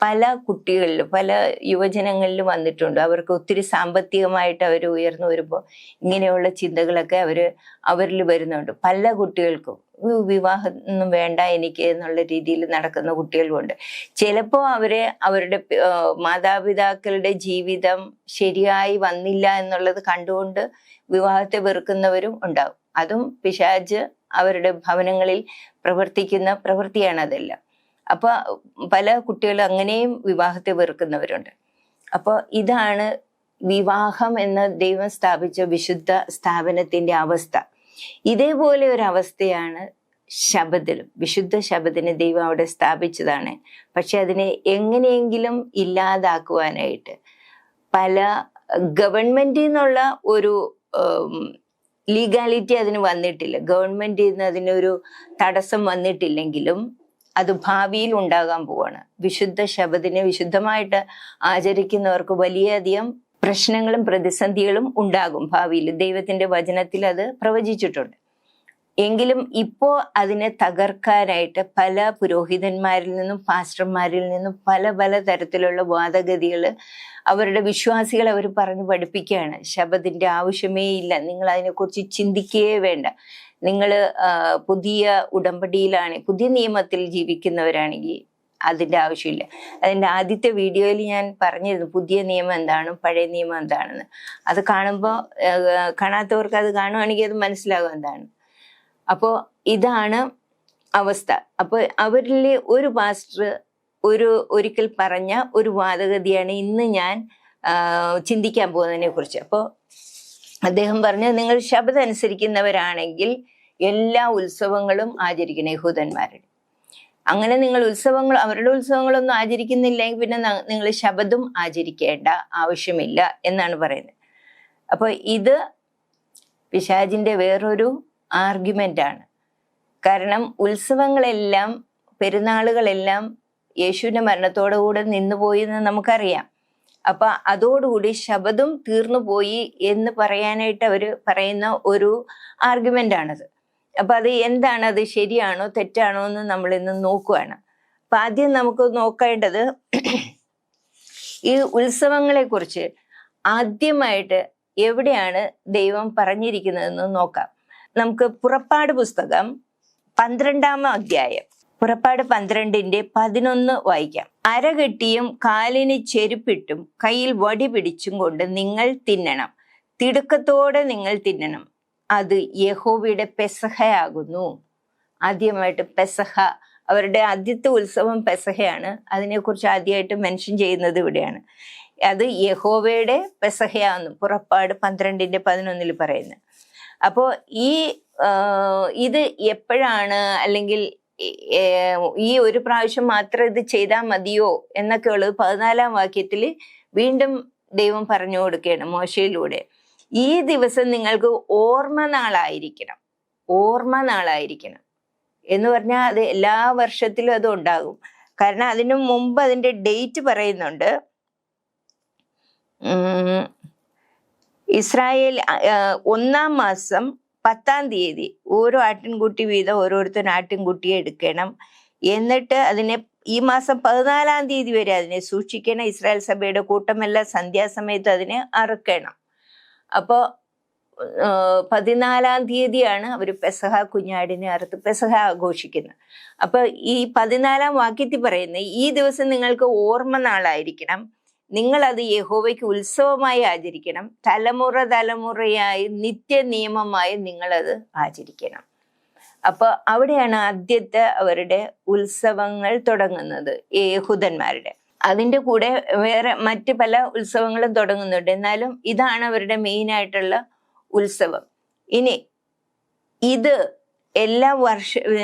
പല കുട്ടികളിലും പല യുവജനങ്ങളിലും വന്നിട്ടുണ്ട്. അവർക്ക് ഒത്തിരി സാമ്പത്തികമായിട്ട് അവർ ഉയർന്നു വരുമ്പോൾ ഇങ്ങനെയുള്ള ചിന്തകളൊക്കെ അവരിൽ വരുന്നുണ്ട്. പല കുട്ടികൾക്കും വിവാഹം ഒന്നും വേണ്ട എനിക്ക് എന്നുള്ള രീതിയിൽ നടക്കുന്ന കുട്ടികളുമുണ്ട്. ചിലപ്പോൾ അവരുടെ മാതാപിതാക്കളുടെ ജീവിതം ശരിയായി വന്നില്ല എന്നുള്ളത് കണ്ടുകൊണ്ട് വിവാഹത്തെ വെറുക്കുന്നവരും ഉണ്ടാവും. അതും പിശാച് അവരുടെ ഭവനങ്ങളിൽ പ്രവർത്തിക്കുന്ന പ്രവൃത്തിയാണ് അതെല്ലാം. അപ്പൊ പല കുട്ടികളും അങ്ങനെയും വിവാഹത്തെ വെറുക്കുന്നവരുണ്ട്. അപ്പൊ ഇതാണ് വിവാഹം എന്ന ദൈവം സ്ഥാപിച്ച വിശുദ്ധ സ്ഥാപനത്തിന്റെ അവസ്ഥ. ഇതേപോലെ ഒരു അവസ്ഥയാണ് ശബദിലും. വിശുദ്ധ ശബദിനെ ദൈവം അവിടെ സ്ഥാപിച്ചതാണ്. പക്ഷെ അതിനെ എങ്ങനെയെങ്കിലും ഇല്ലാതാക്കുവാനായിട്ട് പല ഗവൺമെന്റിൽ നിന്നുള്ള ഒരു ലീഗാലിറ്റി അതിന് വന്നിട്ടില്ല. ഗവൺമെന്റിൽ നിന്ന് അതിനൊരു തടസ്സം വന്നിട്ടില്ലെങ്കിലും അത് ഭാവിയിൽ ഉണ്ടാകാൻ പോവാണ്. വിശുദ്ധ ശബദിനെ വിശുദ്ധമായിട്ട് ആചരിക്കുന്നവർക്ക് വലിയധികം പ്രശ്നങ്ങളും പ്രതിസന്ധികളും ഉണ്ടാകും ഭാവിയിൽ. ദൈവത്തിന്റെ വചനത്തിൽ അത് പ്രവചിച്ചിട്ടുണ്ട്. എങ്കിലും ഇപ്പോ അതിനെ തകർക്കാനായിട്ട് പല പുരോഹിതന്മാരിൽ നിന്നും പാസ്റ്റർമാരിൽ നിന്നും പല തരത്തിലുള്ള വാദഗതികൾ അവരുടെ വിശ്വാസികൾ അവർ പറഞ്ഞു പഠിപ്പിക്കുകയാണ്. ശബദിന്റെ ആവശ്യമേ ഇല്ല, നിങ്ങൾ അതിനെക്കുറിച്ച് ചിന്തിക്കുകയേ വേണ്ട. നിങ്ങൾ പുതിയ ഉടമ്പടിയിലാണ്, പുതിയ നിയമത്തിൽ ജീവിക്കുന്നവരാണെങ്കിൽ അതിന്റെ ആവശ്യമില്ല. അതിന്റെ ആദ്യത്തെ വീഡിയോയിൽ ഞാൻ പറഞ്ഞിരുന്നു പുതിയ നിയമം എന്താണ്, പഴയ നിയമം എന്താണെന്ന്. അത് കാണുമ്പോൾ കാണാത്തവർക്ക് അത് കാണുവാണെങ്കിൽ അത് മനസ്സിലാകും എന്താണ്. അപ്പോൾ ഇതാണ് അവസ്ഥ. അപ്പോൾ അവരിലെ ഒരു പാസ്റ്റർ ഒരിക്കൽ പറഞ്ഞ ഒരു വാദഗതിയാണ് ഇന്ന് ഞാൻ ചിന്തിക്കാൻ പോകുന്നതിനെ കുറിച്ച്. അപ്പോൾ അദ്ദേഹം പറഞ്ഞു, നിങ്ങൾ ശബദം അനുസരിക്കുന്നവരാണെങ്കിൽ എല്ലാ ഉത്സവങ്ങളും ആചരിക്കണം യഹൂദന്മാരുടെ. അങ്ങനെ നിങ്ങൾ അവരുടെ ഉത്സവങ്ങളൊന്നും ആചരിക്കുന്നില്ലെങ്കിൽ പിന്നെ നിങ്ങൾ ശബദം ആചരിക്കേണ്ട ആവശ്യമില്ല എന്നാണ് പറയുന്നത്. അപ്പോൾ ഇത് പിശാചിന്റെ വേറൊരു ആർഗ്യുമെന്റ് ആണ്. കാരണം ഉത്സവങ്ങളെല്ലാം പെരുന്നാളുകളെല്ലാം യേശുവിന്റെ മരണത്തോടുകൂടെ നിന്നുപോയി എന്ന് നമുക്കറിയാം. അപ്പൊ അതോടുകൂടി ശബദം തീർന്നു പോയി എന്ന് പറയാനായിട്ട് അവര് പറയുന്ന ഒരു ആർഗ്യുമെന്റ് ആണത്. അപ്പൊ അത് എന്താണ്, അത് ശരിയാണോ തെറ്റാണോ എന്ന് നമ്മൾ ഇന്ന് നോക്കുകയാണ്. അപ്പൊ ആദ്യം നമുക്ക് നോക്കേണ്ടത് ഈ ഉത്സവങ്ങളെ കുറിച്ച് ആദ്യമായിട്ട് എവിടെയാണ് ദൈവം പറഞ്ഞിരിക്കുന്നതെന്ന് നോക്കാം. നമുക്ക് പുറപ്പാട് പുസ്തകം 12-ാം അധ്യായം, പുറപ്പാട് 12:11 വായിക്കാം. അരകെട്ടിയും കാലിന് ചെരുപ്പിട്ടും കയ്യിൽ വടി പിടിച്ചും കൊണ്ട് നിങ്ങൾ തിന്നണം, തിടുക്കത്തോടെ നിങ്ങൾ തിന്നണം, അത് യഹോവയുടെ പെസഹയാകുന്നു. ആദ്യമായിട്ട് പെസഹ, അവരുടെ ആദ്യത്തെ ഉത്സവം പെസഹയാണ്. അതിനെക്കുറിച്ച് ആദ്യമായിട്ട് മെൻഷൻ ചെയ്യുന്നത് ഇവിടെയാണ്. അത് യഹോവയുടെ പെസഹയാകുന്നു, പുറപ്പാട് 12:11 പറയുന്നത്. അപ്പോൾ ഇത് എപ്പോഴാണ്, അല്ലെങ്കിൽ ഈ ഒരു പ്രാവശ്യം മാത്രം ഇത് ചെയ്താൽ മതിയോ എന്നൊക്കെ ഉള്ളത് 14-ാം വാക്യത്തിൽ വീണ്ടും ദൈവം പറഞ്ഞു കൊടുക്കുകയാണ് മോശയിലൂടെ. ഈ ദിവസം നിങ്ങൾക്ക് ഓർമ്മ നാളായിരിക്കണം എന്ന് പറഞ്ഞാൽ അത് എല്ലാ വർഷത്തിലും അത് ഉണ്ടാകും. കാരണം അതിനു മുമ്പ് അതിന്റെ ഡേറ്റ് പറയുന്നുണ്ട്. ഇസ്രായേൽ 1-ാം മാസം 10-ാം തീയതി ഓരോ ആട്ടിൻകുട്ടി വീതം ഓരോരുത്തരും ആട്ടിൻകുട്ടിയെ എടുക്കണം. എന്നിട്ട് അതിനെ ഈ മാസം 14-ാം തീയതി വരെ അതിനെ സൂക്ഷിക്കണം. ഇസ്രായേൽ സഭയുടെ കൂട്ടമെല്ലാം സന്ധ്യാസമയത്ത് അതിനെ അറുക്കണം. അപ്പോൾ 14-ാം തീയതിയാണ് അവർ പെസഹ കുഞ്ഞാടിനെ അറുത്ത് പെസഹ ആഘോഷിക്കുന്നത്. അപ്പൊ ഈ 14-ാം വാക്യത്തിൽ പറയുന്നത്, ഈ ദിവസം നിങ്ങൾക്ക് ഓർമ്മ നാളായിരിക്കണം, നിങ്ങൾ അത് യഹോവയ്ക്ക് ഉത്സവമായി ആചരിക്കണം, തലമുറയായി നിത്യ നിയമമായി നിങ്ങളത് ആചരിക്കണം. അപ്പൊ അവിടെയാണ് ആദ്യത്തെ അവരുടെ ഉത്സവങ്ങൾ തുടങ്ങുന്നത് യഹൂദന്മാരുടെ. അതിൻ്റെ കൂടെ വേറെ മറ്റ് പല ഉത്സവങ്ങളും തുടങ്ങുന്നുണ്ട്. എന്നാലും ഇതാണ് അവരുടെ മെയിൻ ആയിട്ടുള്ള ഉത്സവം. ഇനി ഇത് എല്ലാ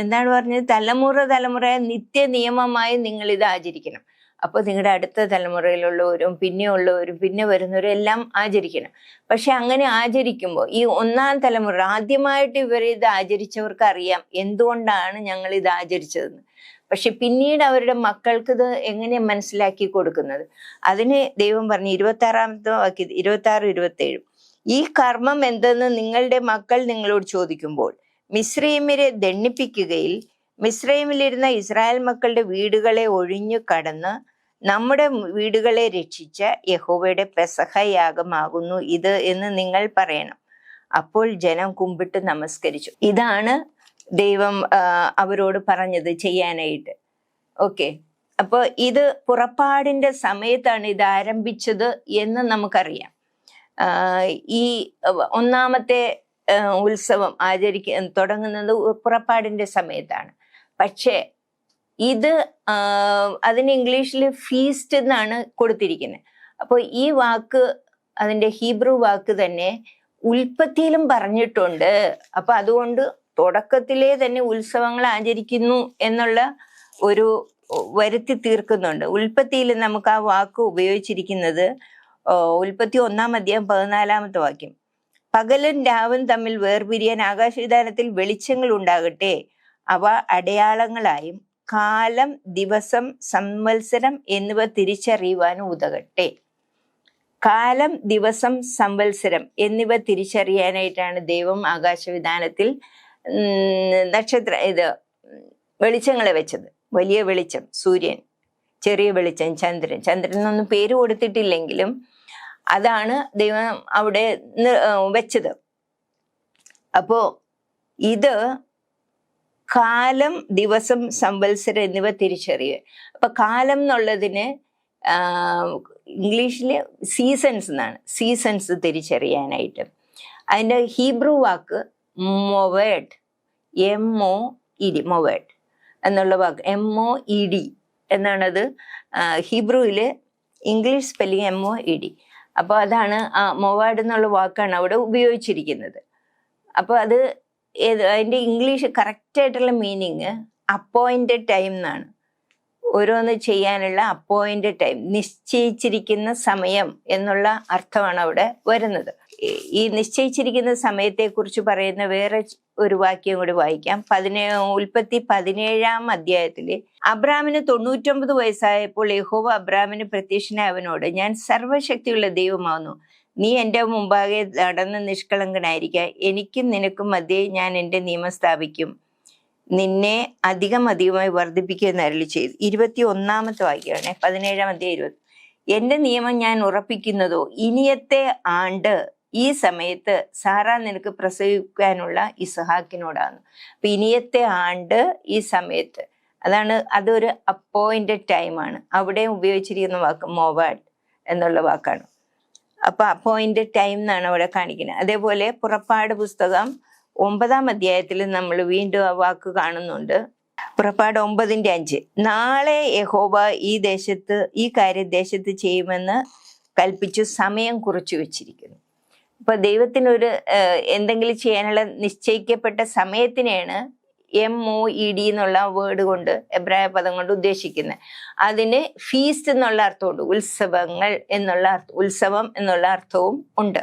എന്താണ് പറഞ്ഞത്, തലമുറയായ നിത്യ നിയമമായി നിങ്ങൾ ഇത് ആചരിക്കണം. അപ്പൊ നിങ്ങളുടെ അടുത്ത തലമുറയിലുള്ളവരും പിന്നെ വരുന്നവരും എല്ലാം ആചരിക്കണം. പക്ഷെ അങ്ങനെ ആചരിക്കുമ്പോൾ ഈ 1-ാം തലമുറ ആദ്യമായിട്ട് ഇവർ ഇത് ആചരിച്ചവർക്ക് അറിയാം എന്തുകൊണ്ടാണ് ഞങ്ങൾ ഇത് ആചരിച്ചതെന്ന്. പക്ഷെ പിന്നീട് അവരുടെ മക്കൾക്ക് ഇത് എങ്ങനെ മനസ്സിലാക്കി കൊടുക്കുന്നത്, അതിന് ദൈവം പറഞ്ഞു 26-ാമത്തെ വാക്യം 26-27, ഈ കർമ്മം എന്തെന്ന് നിങ്ങളുടെ മക്കൾ നിങ്ങളോട് ചോദിക്കുമ്പോൾ മിസ്രയീമ്യരെ ദണ്ഡിപ്പിക്കുകയിൽ മിസ്രയീമിലിരുന്ന ഇസ്രായേൽ മക്കളുടെ വീടുകളെ ഒഴിഞ്ഞു കടന്ന് നമ്മുടെ വീടുകളെ രക്ഷിച്ച യഹോവയുടെ പെസഹ യാഗമാകുന്നു ഇത് എന്ന് നിങ്ങൾ പറയണം. അപ്പോൾ ജനം കുമ്പിട്ട് നമസ്കരിച്ചു. ഇതാണ് ദൈവം അവരോട് പറഞ്ഞത് ചെയ്യാനായിട്ട്. ഓക്കെ, അപ്പൊ ഇത് പുറപ്പാടിന്റെ സമയത്താണ് ഇത് ആരംഭിച്ചത് എന്ന് നമുക്കറിയാം. ഈ 1-ാമത്തെ ഉത്സവം തുടങ്ങുന്നത് പുറപ്പാടിന്റെ സമയത്താണ്. പക്ഷേ ഇത് അതിന് ഇംഗ്ലീഷിൽ ഫീസ്റ്റ് എന്നാണ് കൊടുത്തിരിക്കുന്നത്. അപ്പോൾ ഈ വാക്ക്, അതിന്റെ ഹീബ്രു വാക്ക് തന്നെ ഉൽപ്പത്തിയിലും പറഞ്ഞിട്ടുണ്ട്. അപ്പൊ അതുകൊണ്ട് തുടക്കത്തിലേ തന്നെ ഉത്സവങ്ങൾ ആചരിക്കുന്നു എന്നുള്ള ഒരു വരുത്തി തീർക്കുന്നുണ്ട്. ഉൽപ്പത്തിയിൽ നമുക്ക് ആ വാക്ക് ഉപയോഗിച്ചിരിക്കുന്നത് ഉൽപ്പത്തി 1-ാം അധ്യായം 14-ാമത്തെ വാക്യം. പകലും രാവും തമ്മിൽ വേർപിരിയാൻ ആകാശവിധാനത്തിൽ വെളിച്ചങ്ങൾ ഉണ്ടാകട്ടെ, അവ അടയാളങ്ങളായും കാലം, ദിവസം, സംവത്സരം എന്നിവ തിരിച്ചറിയുവാനും ഉതകട്ടെ. കാലം, ദിവസം, സംവത്സരം എന്നിവ തിരിച്ചറിയാനായിട്ടാണ് ദൈവം ആകാശവിധാനത്തിൽ വെളിച്ചങ്ങളെ വെച്ചത്. വലിയ വെളിച്ചം സൂര്യൻ, ചെറിയ വെളിച്ചം ചന്ദ്രൻ. ചന്ദ്രനൊന്നും പേര് കൊടുത്തിട്ടില്ലെങ്കിലും അതാണ് ദൈവം അവിടെ വെച്ചത്. അപ്പോ ഇത് കാലം, ദിവസം, സംവത്സരം എന്നിവ തിരിച്ചറിയുക. അപ്പൊ കാലം എന്നുള്ളതിന് ഇംഗ്ലീഷില് സീസൺസ് എന്നാണ്. സീസൺസ് തിരിച്ചറിയാനായിട്ട് അതിന്റെ ഹീബ്രു വാക്ക് മൊവേഡ്, MOED, മൊവേഡ് എന്നുള്ള വാക്ക് MOED എന്നാണത് ഹീബ്രുവില്. English spelling MOED. അപ്പോൾ അതാണ് മൊവാഡ് എന്നുള്ള വാക്കാണ് അവിടെ ഉപയോഗിച്ചിരിക്കുന്നത്. അപ്പോൾ അത് അതിന്റെ ഇംഗ്ലീഷ് കറക്റ്റായിട്ടുള്ള മീനിങ് അപ്പോയിന്റഡ് ടൈം എന്നാണ്. ഓരോന്ന് ചെയ്യാനുള്ള അപ്പോയിന്റഡ് ടൈം, നിശ്ചയിച്ചിരിക്കുന്ന സമയം എന്നുള്ള അർത്ഥമാണ് അവിടെ വരുന്നത്. ഈ നിശ്ചയിച്ചിരിക്കുന്ന സമയത്തെക്കുറിച്ച് പറയുന്ന വേറെ ഒരു വാക്യം കൂടി വായിക്കാം. ഉൽപ്പത്തി 17-ാം അധ്യായത്തില് അബ്രാമിന് 99 വയസ്സായപ്പോൾ യഹോവ അബ്രാമിന് പ്രത്യക്ഷനായി അവനോട്, ഞാൻ സർവശക്തിയുള്ള ദൈവമാവുന്നു, നീ എൻ്റെ മുമ്പാകെ നടന്ന് നിഷ്കളങ്കനായിരിക്കുക, എനിക്കും നിനക്കും മധ്യേ ഞാൻ എൻ്റെ നിയമം സ്ഥാപിക്കും, നിന്നെ അധികമായി വർദ്ധിപ്പിക്കുമെന്ന് അരുളി ചെയ്തു. 21-ാമത്തെ വാക്യമാണ് 17-ാം അധ്യായം 20. എന്റെ നിയമം ഞാൻ ഉറപ്പിക്കുന്നതോ ഇനിയത്തെ ആണ്ട് ഈ സമയത്ത് സാറാ നിനക്ക് പ്രസവിക്കാനുള്ള ഇസ്ഹാക്കിനോടാണ്. അപ്പൊ ഇനിയത്തെ ആണ്ട് ഈ സമയത്ത്, അതൊരു അപ്പോയിന്റഡ് ടൈമാണ്. അവിടെ ഉപയോഗിച്ചിരിക്കുന്ന വാക്ക് മൊവാഡ് എന്നുള്ള വാക്കാണ്. അപ്പൊ അപ്പോയിന്റഡ് ടൈം എന്നാണ് അവിടെ കാണിക്കുന്നത്. അതേപോലെ പുറപ്പാട് പുസ്തകം 9-ാം അധ്യായത്തിൽ നമ്മൾ വീണ്ടും ആ വാക്ക് കാണുന്നുണ്ട്. പുറപ്പാട് 9-5. നാളെ യഹോവ ഈ കാര്യം ദേശത്ത് ചെയ്യുമെന്ന് കൽപ്പിച്ചു സമയം കുറിച്ചു വെച്ചിരിക്കുന്നു. അപ്പൊ ദൈവത്തിനൊരു എന്തെങ്കിലും ചെയ്യാനുള്ള നിശ്ചയിക്കപ്പെട്ട സമയത്തിനെയാണ് MOED എന്നുള്ള വേർഡ് കൊണ്ട്, എബ്രായ പദം കൊണ്ട് ഉദ്ദേശിക്കുന്നത്. അതിന് ഫീസ്റ്റ് എന്നുള്ള അർത്ഥമുണ്ട്, ഉത്സവങ്ങൾ എന്നുള്ള ഉത്സവം എന്നുള്ള അർത്ഥവും ഉണ്ട്.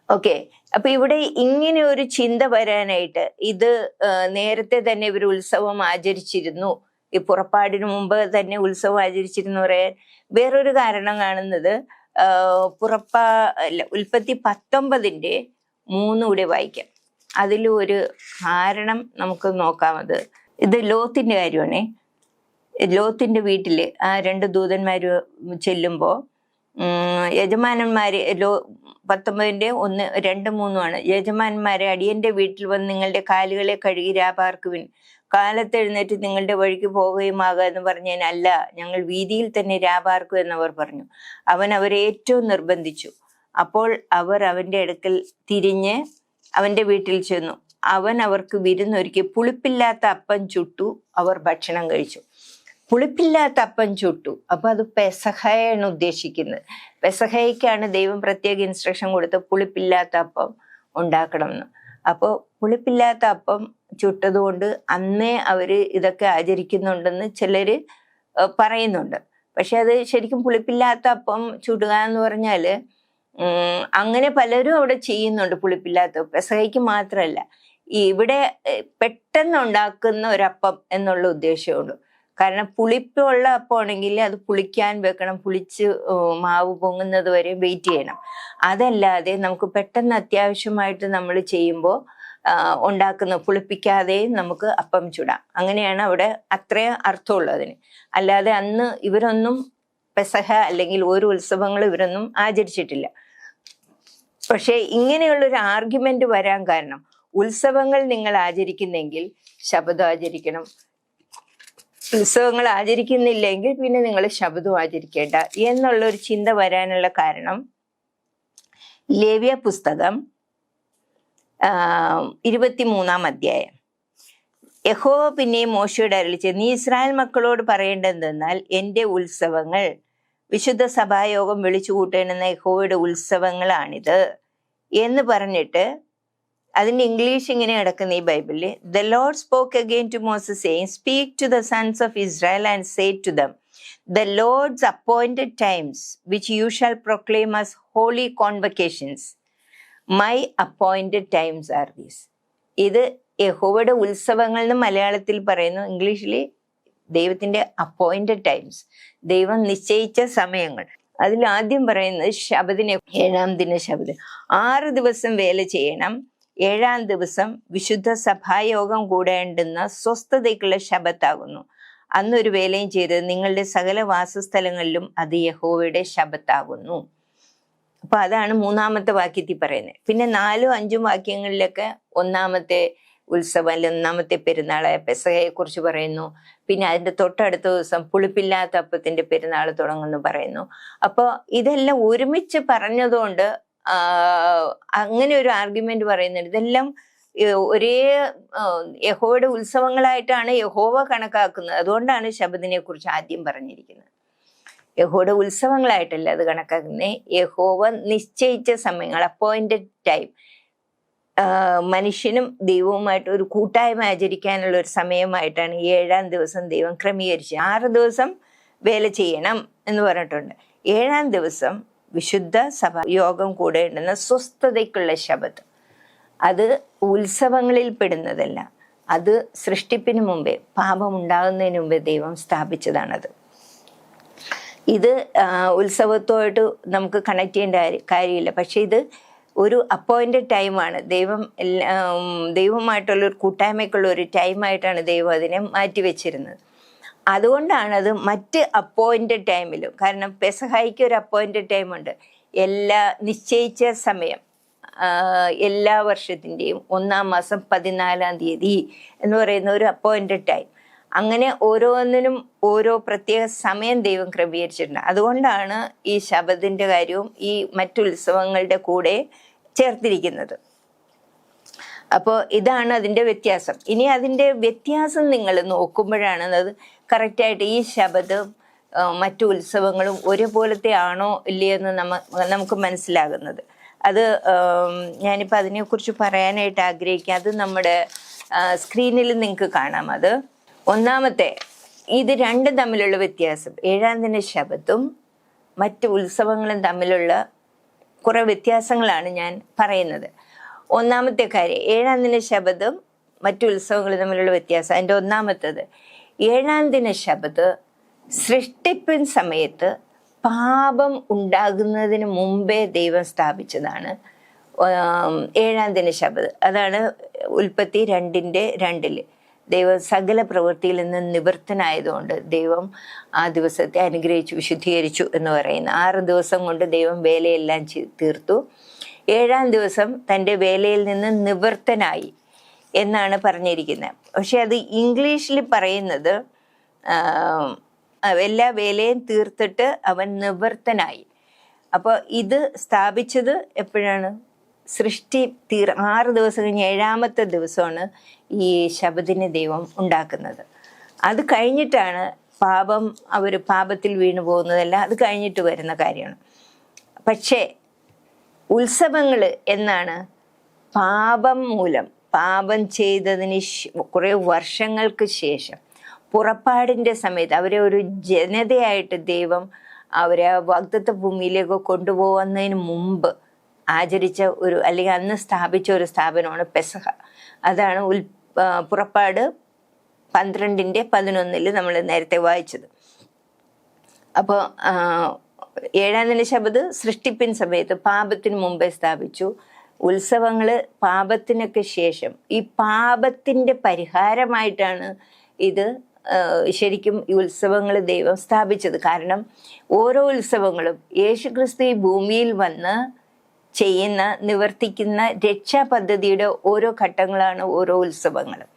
ഓക്കെ. അപ്പൊ ഇവിടെ ഇങ്ങനെ ഒരു ചിന്ത വരാനായിട്ട്, ഇത് നേരത്തെ തന്നെ ഇവർ ഉത്സവം ആചരിച്ചിരുന്നു, ഈ പുറപ്പാടിന് മുമ്പ് തന്നെ ഉത്സവം ആചരിച്ചിരുന്നു പറയാൻ വേറൊരു കാരണം കാണുന്നത് ഉൽപ്പത്തി 19-ന്റെ 3 കൂടെ വായിക്കാം. അതിലും ഒരു കാരണം നമുക്ക് നോക്കാം. ഇത് ലോത്തിന്റെ കാര്യമാണേ. ലോത്തിന്റെ വീട്ടില് ആ 2 ദൂതന്മാര് ചെല്ലുമ്പോ യജമാനന്മാരെ 19-ന്റെ 1, 2, 3 യജമാനന്മാരെ, അടിയന്റെ വീട്ടിൽ വന്ന് നിങ്ങളുടെ കാലുകളെ കഴുകി രാപാർക്കുവിൻ, കാലത്തെഴുന്നേറ്റ് നിങ്ങളുടെ വഴിക്ക് പോവുകയുമാകുക എന്ന് പറഞ്ഞാൽ, അല്ല, ഞങ്ങൾ വീതിയിൽ തന്നെ രാപാർക്കും എന്നവർ പറഞ്ഞു. അവൻ അവരെ ഏറ്റവും നിർബന്ധിച്ചു. അപ്പോൾ അവർ അവന്റെ അടുക്കൽ തിരിഞ്ഞ് അവന്റെ വീട്ടിൽ ചെന്നു. അവൻ അവർക്ക് വിരുന്നൊരുക്കി പുളിപ്പില്ലാത്ത അപ്പം ചുട്ടു. അവർ ഭക്ഷണം കഴിച്ചു. പുളിപ്പില്ലാത്ത അപ്പം ചുട്ടു. അപ്പൊ അത് പെസഹയാണ് ഉദ്ദേശിക്കുന്നത്. പെസഹയ്ക്കാണ് ദൈവം പ്രത്യേക ഇൻസ്ട്രക്ഷൻ കൊടുത്ത് പുളിപ്പില്ലാത്ത അപ്പം ഉണ്ടാക്കണം എന്ന്. അപ്പോൾ പുളിപ്പില്ലാത്ത അപ്പം ചുട്ടതുകൊണ്ട് അന്നേ അവര് ഇതൊക്കെ ആചരിക്കുന്നുണ്ടെന്ന് ചിലര് പറയുന്നുണ്ട്. പക്ഷെ അത് ശരിക്കും പുളിപ്പില്ലാത്ത അപ്പം ചുടുക എന്ന് പറഞ്ഞാല് അങ്ങനെ പലരും അവിടെ ചെയ്യുന്നുണ്ട്. പുളിപ്പില്ലാത്ത പെസഹയ്ക്ക് മാത്രമല്ല, ഇവിടെ പെട്ടെന്ന് ഉണ്ടാക്കുന്ന ഒരപ്പം എന്നുള്ള ഉദ്ദേശമുള്ളൂ. കാരണം പുളിപ്പുള്ള അപ്പമാണെങ്കിൽ അത് പുളിക്കാൻ വെക്കണം, പുളിച്ച് മാവ് പൊങ്ങുന്നത് വരെ വെയിറ്റ് ചെയ്യണം. അതല്ലാതെ നമുക്ക് പെട്ടെന്ന് അത്യാവശ്യമായിട്ട് നമ്മൾ ചെയ്യുമ്പോൾ ഉണ്ടാക്കുന്ന പുളിപ്പിക്കാതെ നമുക്ക് അപ്പം ചുടാം. അങ്ങനെയാണ് അവിടെ അത്രയും അർത്ഥമുള്ളതിന്. അല്ലാതെ അന്ന് ഇവരൊന്നും പെസഹ അല്ലെങ്കിൽ ഒരു ഉത്സവങ്ങൾ ഇവരൊന്നും ആചരിച്ചിട്ടില്ല. പക്ഷെ ഇങ്ങനെയുള്ളൊരു ആർഗ്യുമെന്റ് വരാൻ കാരണം, ഉത്സവങ്ങൾ നിങ്ങൾ ആചരിക്കുന്നെങ്കിൽ ശബദം ആചരിക്കണം, ഉത്സവങ്ങൾ ആചരിക്കുന്നില്ലെങ്കിൽ പിന്നെ നിങ്ങൾ ശബദം ആചരിക്കേണ്ട എന്നുള്ളൊരു ചിന്ത വരാനുള്ള കാരണം ലേവ്യ പുസ്തകം 23-ാം അധ്യായം യഹോവ പിന്നെയും മോശയോട് അരുളിച്ചെയ്തു, നീ ഇസ്രായേൽ മക്കളോട് പറയേണ്ടതെന്നാൽ എൻ്റെ ഉത്സവങ്ങൾ, വിശുദ്ധ സഭായോഗം വിളിച്ചു കൂട്ടേണ്ടുന്ന യഹോവയുടെ ഉത്സവങ്ങളാണിത് എന്ന് പറഞ്ഞിട്ട്, അതിൻ്റെ ഇംഗ്ലീഷ് ഇങ്ങനെ കിടക്കുന്ന ഈ ബൈബിളിൽ, the Lord spoke again to Moses saying, speak to the sons of Israel and say to them, the Lord's appointed times, which you shall proclaim as holy convocations. My appointed times are these. ഇത് യഹോവയുടെ ഉത്സവങ്ങൾ എന്ന് മലയാളത്തിൽ പറയുന്നു, ഇംഗ്ലീഷിൽ ദൈവത്തിൻ്റെ appointed times, ദൈവം നിശ്ചയിച്ച സമയങ്ങൾ. അതിൽ ആദ്യം പറയുന്നത് ശബദിനെ, 7-ാം ദിന ശബദ്, 6 ദിവസം വേല ചെയ്യണം, 7-ാം ദിവസം വിശുദ്ധ സഭായോഗം കൂടേണ്ടുന്ന സ്വസ്ഥതയ്ക്കുള്ള ശബത്താകുന്നു. അന്നൊരു വേലയും ചെയ്ത് നിങ്ങളുടെ സകല വാസസ്ഥലങ്ങളിലും അത് യഹോവയുടെ ശബത്താകുന്നു. അപ്പൊ അതാണ് 3-ാമത്തെ വാക്യത്തിൽ പറയുന്നത്. പിന്നെ 4ഉം 5ഉം വാക്യങ്ങളിലൊക്കെ ഒന്നാമത്തെ ഉത്സവം അല്ലെ ഒന്നാമത്തെ പെരുന്നാളായ പെസഹയെ കുറിച്ച് പറയുന്നു. പിന്നെ അതിന്റെ തൊട്ടടുത്ത ദിവസം പുളിപ്പില്ലാത്ത അപ്പത്തിന്റെ പെരുന്നാൾ തുടങ്ങുന്നു പറയുന്നു. അപ്പോൾ ഇതെല്ലാം ഒരുമിച്ച് പറഞ്ഞതുകൊണ്ട് അങ്ങനെ ഒരു ആർഗ്യുമെന്റ് പറയുന്നുണ്ട്. ഇതെല്ലാം ഒരേ യഹോവയുടെ ഉത്സവങ്ങളായിട്ടാണ് യഹോവ കണക്കാക്കുന്നത്. അതുകൊണ്ടാണ് ശബദിനെ കുറിച്ച് ആദ്യം പറഞ്ഞിരിക്കുന്നത്. യഹോവയുടെ ഉത്സവങ്ങളായിട്ടല്ല അത് കണക്കാക്കുന്നത്, യഹോവ നിശ്ചയിച്ച സമയങ്ങൾ, അപ്പോയിന്റഡ് ടൈം. മനുഷ്യനും ദൈവവുമായിട്ട് ഒരു കൂട്ടായ്മ ആചരിക്കാനുള്ള ഒരു സമയമായിട്ടാണ് 7-ാം ദിവസം ദൈവം ക്രമീകരിച്ചത്. 6 ദിവസം വേല ചെയ്യണം എന്ന് പറഞ്ഞിട്ടുണ്ട്. 7-ാം ദിവസം വിശുദ്ധ സഭ യോഗം കൂടേണ്ടുന്ന സ്വസ്ഥതയ്ക്കുള്ള ശബത്ത്. അത് ഉത്സവങ്ങളിൽ പെടുന്നതല്ല, അത് സൃഷ്ടിപ്പിന് മുമ്പേ, പാപം ഉണ്ടാകുന്നതിന് മുമ്പേ ദൈവം സ്ഥാപിച്ചതാണത്. ഇത് ഉത്സവത്തോട്ട് നമുക്ക് കണക്ട് ചെയ്യേണ്ട കാര്യമില്ല. പക്ഷെ ഇത് ഒരു അപ്പോയിന്റഡ് ടൈമാണ്. ദൈവമായിട്ടുള്ള ഒരു കൂട്ടായ്മയ്ക്കുള്ള ഒരു ടൈമായിട്ടാണ് ദൈവം അതിനെ മാറ്റിവെച്ചിരുന്നത്. അതുകൊണ്ടാണ് അത് മറ്റ് അപ്പോയിന്റഡ് ടൈമിലും, കാരണം പെസഹായിക്ക് ഒരു അപ്പോയിന്റഡ് ടൈമുണ്ട്, എല്ലാ നിശ്ചയിച്ച സമയം, എല്ലാ വർഷത്തിൻ്റെയും 1-ാം മാസം 14-ാം തീയതി എന്ന് പറയുന്ന ഒരു അപ്പോയിന്റഡ് ടൈം. അങ്ങനെ ഓരോന്നിനും ഓരോ പ്രത്യേക സമയം ദൈവം ക്രമീകരിച്ചിട്ടുണ്ട്. അതുകൊണ്ടാണ് ഈ ശബദിൻ്റെ കാര്യവും ഈ മറ്റുത്സവങ്ങളുടെ കൂടെ ചേർത്തിരിക്കുന്നത്. അപ്പോൾ ഇതാണ് അതിൻ്റെ വ്യത്യാസം. ഇനി അതിൻ്റെ വ്യത്യാസം നിങ്ങൾ നോക്കുമ്പോഴാണ് അത് കറക്റ്റായിട്ട് ഈ ശബദം മറ്റു ഉത്സവങ്ങളും ഒരുപോലത്തെ ആണോ ഇല്ലയെന്ന് നമുക്ക് മനസ്സിലാകുന്നത്. അത് ഞാനിപ്പോൾ അതിനെക്കുറിച്ച് പറയാനായിട്ട് ആഗ്രഹിക്കുക. അത് നമ്മുടെ സ്ക്രീനിൽ നിങ്ങൾക്ക് കാണാം. അത് ഒന്നാമത്തെ, ഇത് രണ്ടും തമ്മിലുള്ള വ്യത്യാസം, 7-ാം ദിന ശബത്തും മറ്റ് ഉത്സവങ്ങളും തമ്മിലുള്ള കുറേ വ്യത്യാസങ്ങളാണ് ഞാൻ പറയുന്നത്. ഒന്നാമത്തെ കാര്യം, 7-ാം ദിന ശബത്തും മറ്റു ഉത്സവങ്ങളും തമ്മിലുള്ള വ്യത്യാസം. അതിൻ്റെ ഒന്നാമത്തത്, 7-ാം ദിന ശബത്ത് സൃഷ്ടിപ്പിൻ സമയത്ത് പാപം ഉണ്ടാകുന്നതിന് മുമ്പേ ദൈവം സ്ഥാപിച്ചതാണ് 7-ാം ദിന ശബത്ത്. അതാണ് ഉൽപ്പത്തി 2:2. ദൈവം സകല പ്രവൃത്തിയിൽ നിന്ന് നിവൃത്തനായതുകൊണ്ട് ദൈവം ആ ദിവസത്തെ അനുഗ്രഹിച്ചു വിശുദ്ധീകരിച്ചു എന്ന് പറയുന്നു. 6 ദിവസം കൊണ്ട് ദൈവം വേലയെല്ലാം തീർത്തു. 7-ാം ദിവസം തൻ്റെ വേലയിൽ നിന്ന് നിവൃത്തനായി എന്നാണ് പറഞ്ഞിരിക്കുന്നത്. പക്ഷെ അത് ഇംഗ്ലീഷിൽ പറയുന്നത് എല്ലാ വേലയും തീർത്തിട്ട് അവൻ നിവൃത്തനായി. അപ്പോൾ ഇത് സ്ഥാപിച്ചത് എപ്പോഴാണ്? സൃഷ്ടി 6 ദിവസം കഴിഞ്ഞ് 7-ാമത്തെ ദിവസമാണ് ഈ ശബദിനെ ദൈവം ഉണ്ടാക്കുന്നത്. അത് കഴിഞ്ഞിട്ടാണ് അവർ പാപത്തിൽ വീണു പോകുന്നതല്ല, അത് കഴിഞ്ഞിട്ട് വരുന്ന കാര്യമാണ്. പക്ഷേ ഉത്സവങ്ങൾ എന്നാണ് പാപം മൂലം, പാപം ചെയ്തതിന് കുറേ വർഷങ്ങൾക്ക് ശേഷം പുറപ്പാടിൻ്റെ സമയത്ത് അവരെ ഒരു ജനതയായിട്ട് ദൈവം അവരെ വാഗ്ദത്ത ഭൂമിയിലേക്ക് കൊണ്ടുപോകുന്നതിന് മുമ്പ് ആചരിച്ച ഒരു, അല്ലെങ്കിൽ അന്ന് സ്ഥാപിച്ച ഒരു സ്ഥാപനമാണ് പെസഹ. അതാണ് പുറപ്പാട് 12:11 നമ്മൾ നേരത്തെ വായിച്ചത്. അപ്പോൾ 7-ാം ദിന ശബത്ത് സൃഷ്ടിപ്പിൻ സമയത്ത് പാപത്തിന് മുമ്പേ സ്ഥാപിച്ചു. ഉത്സവങ്ങൾ പാപത്തിനൊക്കെ ശേഷം, ഈ പാപത്തിൻ്റെ പരിഹാരമായിട്ടാണ് ഇത് ശരിക്കും ഈ ഉത്സവങ്ങൾ ദൈവം സ്ഥാപിച്ചത്. കാരണം ഓരോ ഉത്സവങ്ങളും യേശുക്രിസ്തു ഈ ഭൂമിയിൽ വന്ന് നിവർത്തിക്കുന്ന രക്ഷാ പദ്ധതിയുടെ ഓരോ ഘട്ടങ്ങളാണ് ഓരോ ഉത്സവങ്ങളും.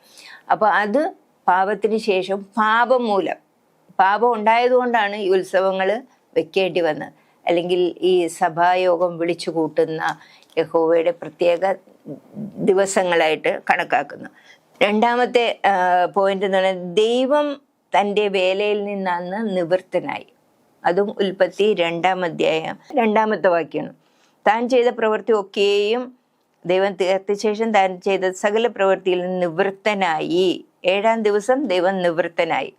അപ്പോൾ അത് പാപത്തിന് ശേഷം പാപം ഉണ്ടായതുകൊണ്ടാണ് ഈ ഉത്സവങ്ങൾ വെക്കേണ്ടി വന്നത്. അല്ലെങ്കിൽ ഈ സഭായോഗം വിളിച്ചു കൂട്ടുന്ന യഹോവയുടെ പ്രത്യേക ദിവസങ്ങളായിട്ട് കണക്കാക്കുന്നു. രണ്ടാമത്തെ പോയിന്റ് എന്ന് പറയുന്നത് ദൈവം തൻ്റെ വേലയിൽ നിന്നന്ന് നിവൃത്തനായി. അതും ഉൽപ്പത്തി 2-ാം അധ്യായം 2-ാമത്തെ വാക്യമാണ്. താൻ ചെയ്ത പ്രവൃത്തി ഒക്കെയും ദൈവം തീർത്ത ശേഷം താൻ ചെയ്ത സകല പ്രവൃത്തിയിൽ നിന്ന് നിവൃത്തനായി. 7-ാം ദിവസം ദൈവം നിവൃത്തനായി.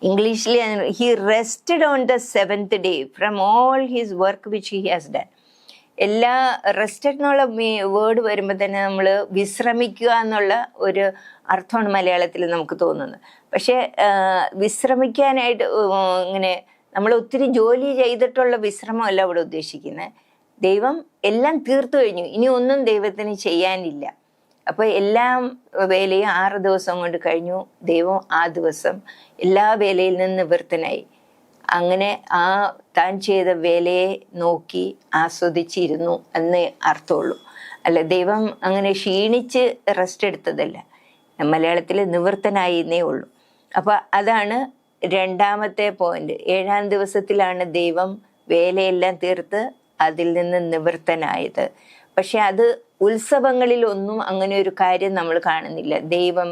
ഇംഗ്ലീഷിൽ he rested on the 7th day from all his work which he has done. എല്ലാ റെസ്റ്റഡ് എന്നുള്ള വേർഡ് വരുമ്പോൾ തന്നെ നമ്മൾ വിശ്രമിക്കുക എന്നുള്ള ഒരു അർത്ഥമാണ് മലയാളത്തിൽ നമുക്ക് തോന്നുന്നത്. പക്ഷേ വിശ്രമിക്കാനായിട്ട് ഇങ്ങനെ നമ്മൾ ഒത്തിരി ജോലി ചെയ്തിട്ടുള്ള വിശ്രമമല്ല അവിടെ ഉദ്ദേശിക്കുന്നത്. ദൈവം എല്ലാം തീർത്തു കഴിഞ്ഞു, ഇനി ഒന്നും ദൈവത്തിന് ചെയ്യാനില്ല. അപ്പോൾ എല്ലാം വേലയും 6 ദിവസം കൊണ്ട് കഴിഞ്ഞു. ദൈവം ആ ദിവസം എല്ലാ വേലയിൽ നിന്ന് നിവൃത്തനായി. അങ്ങനെ ആ താൻ ചെയ്ത വേലയെ നോക്കി ആസ്വദിച്ചിരുന്നു എന്നേ അർത്ഥമുള്ളൂ. അല്ല, ദൈവം അങ്ങനെ ക്ഷീണിച്ച് റെസ്റ്റ് എടുത്തതല്ല, മലയാളത്തിൽ നിവൃത്തനായി എന്നേ ഉള്ളൂ. അപ്പോൾ അതാണ് 2-ാമത്തെ പോയിന്റ്. 7-ാം ദിവസത്തിലാണ് ദൈവം വേലയെല്ലാം തീർത്ത് അതിൽ നിന്ന് നിവൃത്തനായത്. പക്ഷെ അത് ഉത്സവങ്ങളിലൊന്നും അങ്ങനെ ഒരു കാര്യം നമ്മൾ കാണുന്നില്ല. ദൈവം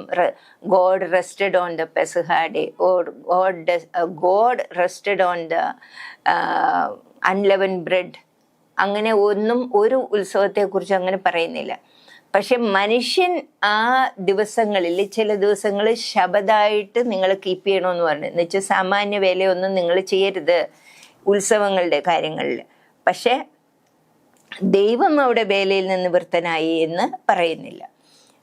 God rested on the Pesaha day or God rested on the unleavened bread, അങ്ങനെ ഒന്നും ഒരു ഉത്സവത്തെക്കുറിച്ച് അങ്ങനെ പറയുന്നില്ല. പക്ഷെ മനുഷ്യൻ ആ ദിവസങ്ങളിൽ ചില ദിവസങ്ങൾ ശബദായിട്ട് നിങ്ങൾ കീപ്പ് ചെയ്യണമെന്ന് പറഞ്ഞു. എന്ന് വെച്ചാൽ സാമാന്യ വേലയൊന്നും നിങ്ങൾ ചെയ്യരുത് ഉത്സവങ്ങളുടെ കാര്യങ്ങളിൽ. പക്ഷെ ദൈവം അവിടെ വേലയിൽ നിന്ന് നിവൃത്തനായി എന്ന് പറയുന്നില്ല.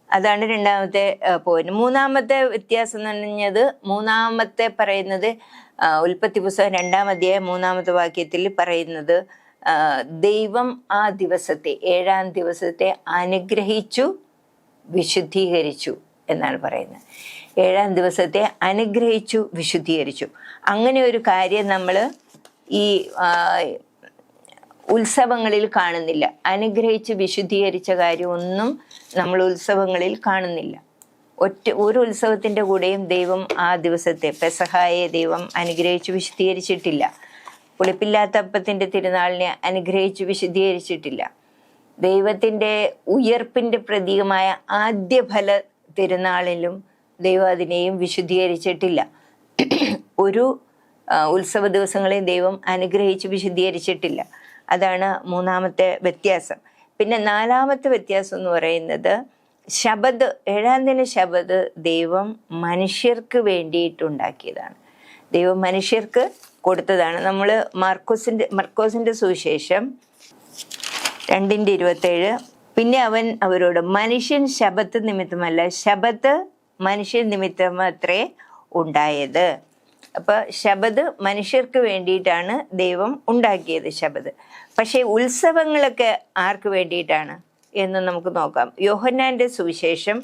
അതാണ് 2-ാമത്തെ പോയിന്റ്. 3-ാമത്തെ വ്യത്യാസം എന്ന് പറഞ്ഞത്, 3-ാമത്തെ പറയുന്നത് ഉൽപ്പത്തി പുസ്തകം 2-ാം അധ്യായം 3-ാമത്തെ വാക്യത്തിൽ പറയുന്നത് ദൈവം ആ ദിവസത്തെ 7-ാം ദിവസത്തെ അനുഗ്രഹിച്ചു വിശുദ്ധീകരിച്ചു എന്നാണ് പറയുന്നത്. 7-ാം ദിവസത്തെ അനുഗ്രഹിച്ചു വിശുദ്ധീകരിച്ചു. അങ്ങനെ ഒരു കാര്യം നമ്മൾ ഈ ഉത്സവങ്ങളിൽ കാണുന്നില്ല. അനുഗ്രഹിച്ച് വിശുദ്ധീകരിച്ച കാര്യമൊന്നും നമ്മൾ ഉത്സവങ്ങളിൽ കാണുന്നില്ല. ഒരു ഉത്സവത്തിൻ്റെ കൂടെയും ദൈവം ആ ദിവസത്തെ പെസഹായെ ദൈവം അനുഗ്രഹിച്ച് വിശുദ്ധീകരിച്ചിട്ടില്ല. പുളിപ്പില്ലാത്ത അപ്പത്തിൻ്റെ തിരുനാളിനെ അനുഗ്രഹിച്ച് വിശുദ്ധീകരിച്ചിട്ടില്ല. ദൈവത്തിൻ്റെ ഉയർപ്പിൻ്റെ പ്രതീകമായ ആദ്യഫല തിരുനാളിലും ദൈവം അതിനെയും വിശുദ്ധീകരിച്ചിട്ടില്ല. ഒരു ഉത്സവ ദിവസങ്ങളെയും ദൈവം അനുഗ്രഹിച്ച് വിശുദ്ധീകരിച്ചിട്ടില്ല. അതാണ് 3-ാമത്തെ വ്യത്യാസം. പിന്നെ 4-ാമത്തെ വ്യത്യാസം എന്ന് പറയുന്നത് ശബദ്, 7-ാം ദിന ശബദ് ദൈവം മനുഷ്യർക്ക് വേണ്ടിയിട്ടുണ്ടാക്കിയതാണ്. ദൈവം മനുഷ്യർക്ക് കൊടുത്തതാണ്. നമ്മൾ മർക്കോസിന്റെ സുവിശേഷം 2:27, പിന്നെ അവൻ അവരോട്, മനുഷ്യൻ ശബത്ത് നിമിത്തമല്ല, ശബത്ത് മനുഷ്യൻ നിമിത്തമത്രേ ഉണ്ടായത്. അപ്പൊ ശബദ് മനുഷ്യർക്ക് വേണ്ടിയിട്ടാണ് ദൈവം ഉണ്ടാക്കിയത് ശബദ്. പക്ഷെ ഉത്സവങ്ങളൊക്കെ ആർക്ക് വേണ്ടിയിട്ടാണ് എന്ന് നമുക്ക് നോക്കാം. യോഹന്നാന്റെ സുവിശേഷം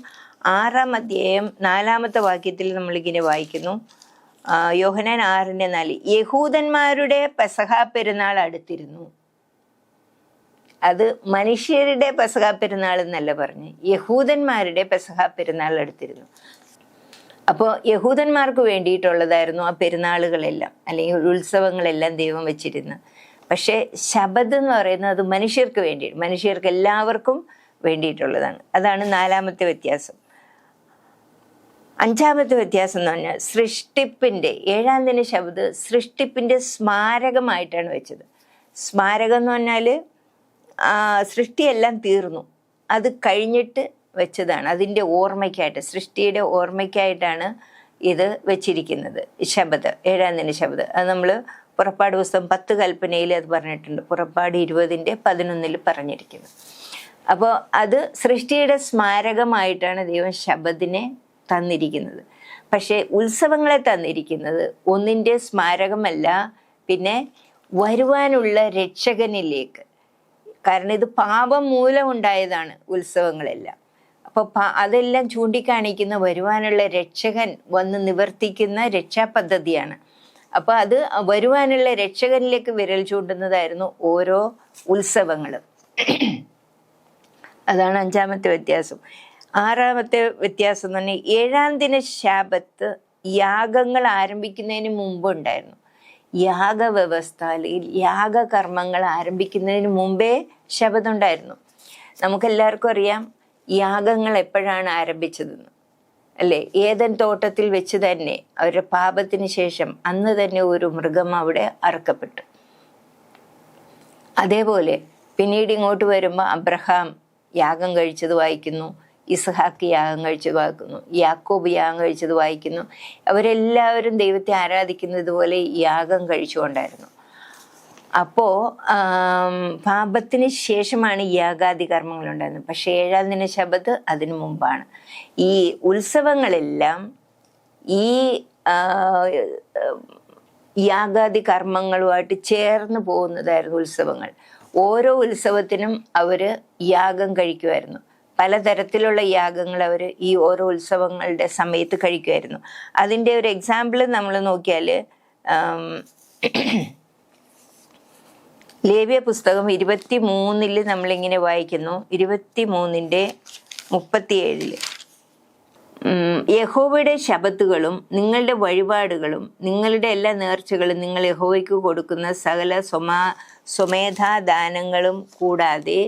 6-ാം അധ്യായം 4-ാമത്തെ വാക്യത്തിൽ നമ്മളിങ്ങനെ വായിക്കുന്നു. യോഹന്നാൻ 6:4, യഹൂദന്മാരുടെ പെസഹാ പെരുന്നാൾ അടുത്തിരുന്നു. അത് മനുഷ്യരുടെ പെസഹാ പെരുന്നാൾ എന്നല്ല പറഞ്ഞ്, യഹൂദന്മാരുടെ പെസഹാ പെരുന്നാൾ അടുത്തിരുന്നു. അപ്പോൾ യഹൂദന്മാർക്ക് വേണ്ടിയിട്ടുള്ളതായിരുന്നു ആ പെരുന്നാളുകളെല്ലാം, അല്ലെങ്കിൽ ഉത്സവങ്ങളെല്ലാം ദൈവം വെച്ചിരുന്നത്. പക്ഷേ ശബദ് എന്ന് പറയുന്നത് അത് മനുഷ്യർക്ക് വേണ്ടി, മനുഷ്യർക്ക് എല്ലാവർക്കും വേണ്ടിയിട്ടുള്ളതാണ്. അതാണ് 4-ാമത്തെ വ്യത്യാസം. 5-ാമത്തെ വ്യത്യാസം എന്ന് പറഞ്ഞാൽ സൃഷ്ടിപ്പിൻ്റെ 7-ാം ദിന ശബദ് സൃഷ്ടിപ്പിൻ്റെ സ്മാരകമായിട്ടാണ് വെച്ചത്. സ്മാരകം എന്ന് പറഞ്ഞാൽ സൃഷ്ടിയെല്ലാം തീർന്നു, അത് കഴിഞ്ഞിട്ട് വെച്ചതാണ്. അതിൻ്റെ ഓർമ്മയ്ക്കായിട്ട്, സൃഷ്ടിയുടെ ഓർമ്മയ്ക്കായിട്ടാണ് ഇത് വെച്ചിരിക്കുന്നത്. ശബദ്, 7-ാം ദിന ശബദ്, അത് നമ്മൾ പുറപ്പാട് പുസ്തകം 10 കൽപ്പനയിൽ അത് പറഞ്ഞിട്ടുണ്ട്. പുറപ്പാട് 20:11 പറഞ്ഞിരിക്കുന്നു. അപ്പോൾ അത് സൃഷ്ടിയുടെ സ്മാരകമായിട്ടാണ് ദൈവം ശബദിനെ തന്നിരിക്കുന്നത്. പക്ഷേ ഉത്സവങ്ങളെ തന്നിരിക്കുന്നത് ഒന്നിൻ്റെ സ്മാരകമല്ല, പിന്നെ വരുവാനുള്ള രക്ഷകനിലേക്ക്. കാരണം ഇത് പാപം മൂലം ഉണ്ടായതാണ് ഉത്സവങ്ങളെല്ലാം. അപ്പോൾ അതെല്ലാം ചൂണ്ടിക്കാണിക്കുന്ന വരുവാനുള്ള രക്ഷകൻ വന്ന് നിവർത്തിക്കുന്ന രക്ഷാപദ്ധതിയാണ്. അപ്പോൾ അത് വരുവാനുള്ള രക്ഷകനിലേക്ക് വിരൽ ചൂണ്ടുന്നതായിരുന്നു ഓരോ ഉത്സവങ്ങളും. അതാണ് 5-ാമത്തെ വ്യത്യാസം. 6-ാമത്തെ വ്യത്യാസം എന്ന് പറഞ്ഞാൽ 7-ാം ദിന ശാബത്ത് യാഗങ്ങൾ ആരംഭിക്കുന്നതിന് മുമ്പ് ഉണ്ടായിരുന്നു. യാഗവ്യവസ്ഥ അല്ലെങ്കിൽ യാഗകർമ്മങ്ങൾ ആരംഭിക്കുന്നതിന് മുമ്പേ ശബദുണ്ടായിരുന്നു. നമുക്കെല്ലാവർക്കും അറിയാം, യാഗങ്ങൾ എപ്പോഴാണ് ആരംഭിച്ചതെന്ന്, അല്ലേ? ഏദൻ തോട്ടത്തിൽ വെച്ച് തന്നെ അവരുടെ പാപത്തിന് ശേഷം അന്ന് തന്നെ ഒരു മൃഗം അവിടെ അറുക്കപ്പെട്ടു. അതേപോലെ പിന്നീട് ഇങ്ങോട്ട് വരുമ്പോൾ അബ്രഹാം യാഗം കഴിച്ചത് വായിക്കുന്നു, ഇസ്ഹാക്ക് യാഗം കഴിച്ചത് വായിക്കുന്നു, യാക്കോബ് യാഗം കഴിച്ചത് വായിക്കുന്നു. അവരെല്ലാവരും ദൈവത്തെ ആരാധിക്കുന്നത് പോലെ യാഗം കഴിച്ചുകൊണ്ടായിരുന്നു. അപ്പോൾ പാപത്തിന് ശേഷമാണ് യാഗാദി കർമ്മങ്ങൾ ഉണ്ടായിരുന്നത്. പക്ഷെ 7-ാം ദിന ശബത്ത് അതിനു മുമ്പാണ്. ഈ ഉത്സവങ്ങളെല്ലാം ഈ യാഗാദി കർമ്മങ്ങളുമായിട്ട് ചേർന്ന് പോകുന്നതായിരുന്നു ഉത്സവങ്ങൾ. ഓരോ ഉത്സവത്തിനും അവര് യാഗം കഴിക്കുമായിരുന്നു. പലതരത്തിലുള്ള യാഗങ്ങൾ അവർ ഈ ഓരോ ഉത്സവങ്ങളുടെ സമയത്ത് കഴിക്കുമായിരുന്നു. അതിൻ്റെ ഒരു എക്സാമ്പിൾ നമ്മൾ നോക്കിയാൽ ലേവ്യ പുസ്തകം 23 നമ്മളിങ്ങനെ വായിക്കുന്നു. 23:37 യഹോവയുടെ ശബത്തുകളും നിങ്ങളുടെ വഴിപാടുകളും നിങ്ങളുടെ എല്ലാ നേർച്ചകളും നിങ്ങൾ യഹോവയ്ക്ക് കൊടുക്കുന്ന സകല സ്വമേധാദാനങ്ങളും കൂടാതെ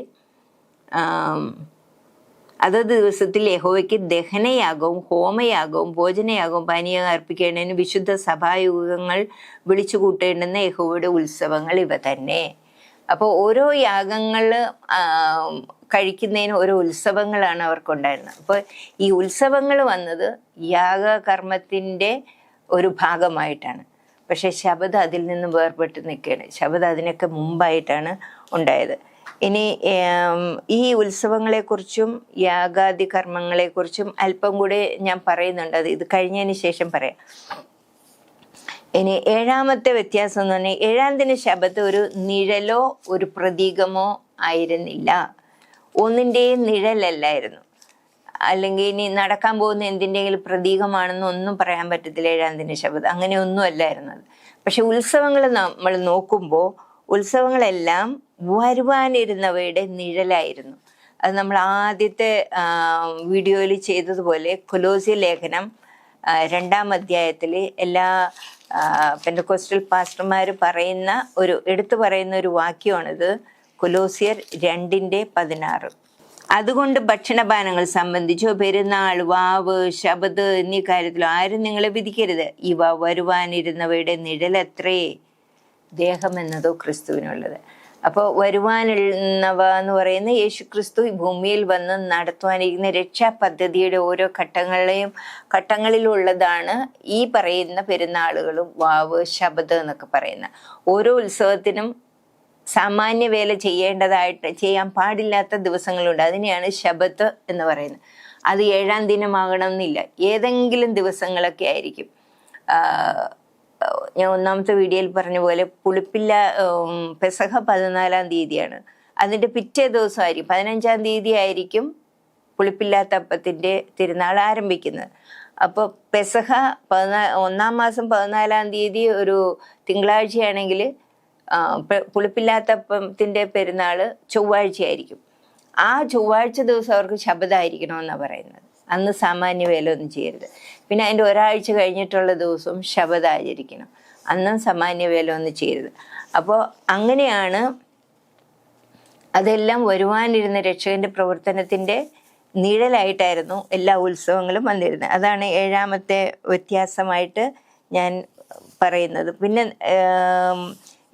അതത് ദിവസത്തിൽ യഹോവയ്ക്ക് ദഹനയാഗവും ഹോമയാഗവും ഭോജനയാഗവും പാനീയം അർപ്പിക്കേണ്ടതിന് വിശുദ്ധ സഭായോഗങ്ങൾ വിളിച്ചു കൂട്ടേണ്ടുന്ന യഹോവയുടെ ഉത്സവങ്ങൾ ഇവ തന്നെ. അപ്പോൾ ഓരോ യാഗങ്ങൾ കഴിക്കുന്നതിന് ഓരോ ഉത്സവങ്ങളാണ് അവർക്കുണ്ടായിരുന്നത്. അപ്പോൾ ഈ ഉത്സവങ്ങൾ വന്നത് യാഗകർമ്മത്തിൻ്റെ ഒരു ഭാഗമായിട്ടാണ്. പക്ഷെ ശബത് അതിൽ നിന്ന് വേർപെട്ട് നിൽക്കുകയാണ്. ശബത് അതിനൊക്കെ മുമ്പായിട്ടാണ് ഉണ്ടായത്. ഇനി ഈ ഉത്സവങ്ങളെക്കുറിച്ചും യാഗാദി കർമ്മങ്ങളെക്കുറിച്ചും അല്പം കൂടെ ഞാൻ പറയുന്നുണ്ട്. അത് ഇത് കഴിഞ്ഞതിന് ശേഷം പറയാം. ഇനി 7-ാമത്തെ വ്യത്യാസം എന്ന് പറഞ്ഞാൽ 7-ാം ദിന ശബത്ത് ഒരു നിഴലോ ഒരു പ്രതീകമോ ആയിരുന്നില്ല. ഒന്നിൻ്റെയും നിഴലല്ലായിരുന്നു. അല്ലെങ്കിൽ ഇനി നടക്കാൻ പോകുന്ന എന്തിൻ്റെങ്കിലും പ്രതീകമാണെന്ന് ഒന്നും പറയാൻ പറ്റത്തില്ല 7-ാം ദിന ശബത്ത്. അങ്ങനെയൊന്നും അല്ലായിരുന്നു അത്. പക്ഷെ ഉത്സവങ്ങൾ നമ്മൾ നോക്കുമ്പോൾ ഉത്സവങ്ങളെല്ലാം വരുവാനിരുന്നവയുടെ നിഴലായിരുന്നു. അത് നമ്മൾ ആദ്യത്തെ വീഡിയോയിൽ ചെയ്തതുപോലെ കൊലോസ്യ ലേഖനം 2-ാം അധ്യായത്തിൽ എല്ലാ പെന്തക്കോസ്റ്റൽ പാസ്റ്റർമാർ പറയുന്ന എടുത്തു പറയുന്ന ഒരു വാക്യമാണിത്. കൊലോസ്യർ 2:16. അതുകൊണ്ട് ഭക്ഷണപാനങ്ങൾ സംബന്ധിച്ചോ പെരുന്നാൾ, വാവ്, ശബത്ത് എന്നീ കാര്യത്തിലോ ആരും നിങ്ങളെ വിധിക്കരുത്. ഇവ വരുവാനിരുന്നവയുടെ നിഴലത്രേ, ദേഹം എന്നതോ ക്രിസ്തുവിനുള്ളത്. അപ്പോൾ വരുവാനുള്ളവ എന്ന് പറയുന്ന യേശു ക്രിസ്തു ഈ ഭൂമിയിൽ വന്ന് നടത്തുവാനിരിക്കുന്ന രക്ഷാ പദ്ധതിയുടെ ഓരോ ഘട്ടങ്ങളിലുള്ളതാണ് ഈ പറയുന്ന പെരുന്നാളുകളും വാവ്, ശബത്ത് എന്നൊക്കെ പറയുന്ന. ഓരോ ഉത്സവത്തിനും സാമാന്യ വേല ചെയ്യാൻ പാടില്ലാത്ത ദിവസങ്ങളുണ്ട്. അതിനെയാണ് ശബത്ത് എന്ന് പറയുന്നത്. അത് 7-ാം ദിനമാകണം എന്നില്ല, ഏതെങ്കിലും ദിവസങ്ങളൊക്കെ ആയിരിക്കും. ഞാൻ 1-ാമത്തെ വീഡിയോയിൽ പറഞ്ഞ പോലെ പെസഹ 14-ാം തീയതിയാണ്. അതിൻ്റെ പിറ്റേ ദിവസമായിരിക്കും 15-ാം തീയതി ആയിരിക്കും പുളിപ്പില്ലാത്ത അപ്പത്തിൻ്റെ തിരുനാൾ ആരംഭിക്കുന്നത്. അപ്പോൾ പെസഹ 1-ാം മാസം 14-ാം തീയതി ഒരു തിങ്കളാഴ്ചയാണെങ്കിൽ പുളിപ്പില്ലാത്ത അപ്പത്തിൻ്റെ പെരുന്നാൾ ചൊവ്വാഴ്ചയായിരിക്കും. ആ ചൊവ്വാഴ്ച ദിവസം അവർക്ക് ശബദായിരിക്കണമെന്നാണ് പറയുന്നത്. അന്ന് സാമാന്യ വേല ഒന്നും ചെയ്യരുത്. പിന്നെ അതിൻ്റെ ഒരാഴ്ച കഴിഞ്ഞിട്ടുള്ള ദിവസവും ശബദ ആചരിക്കണം. അന്നും സാമാന്യ വേല ഒന്നും ചെയ്യരുത്. അപ്പോൾ അങ്ങനെയാണ് അതെല്ലാം വരുവാനിരുന്ന രക്ഷകന്റെ പ്രവർത്തനത്തിൻ്റെ നിഴലായിട്ടായിരുന്നു എല്ലാ ഉത്സവങ്ങളും വന്നിരുന്നത്. അതാണ് 7-ാമത്തെ വ്യത്യാസമായിട്ട് ഞാൻ പറയുന്നത്. പിന്നെ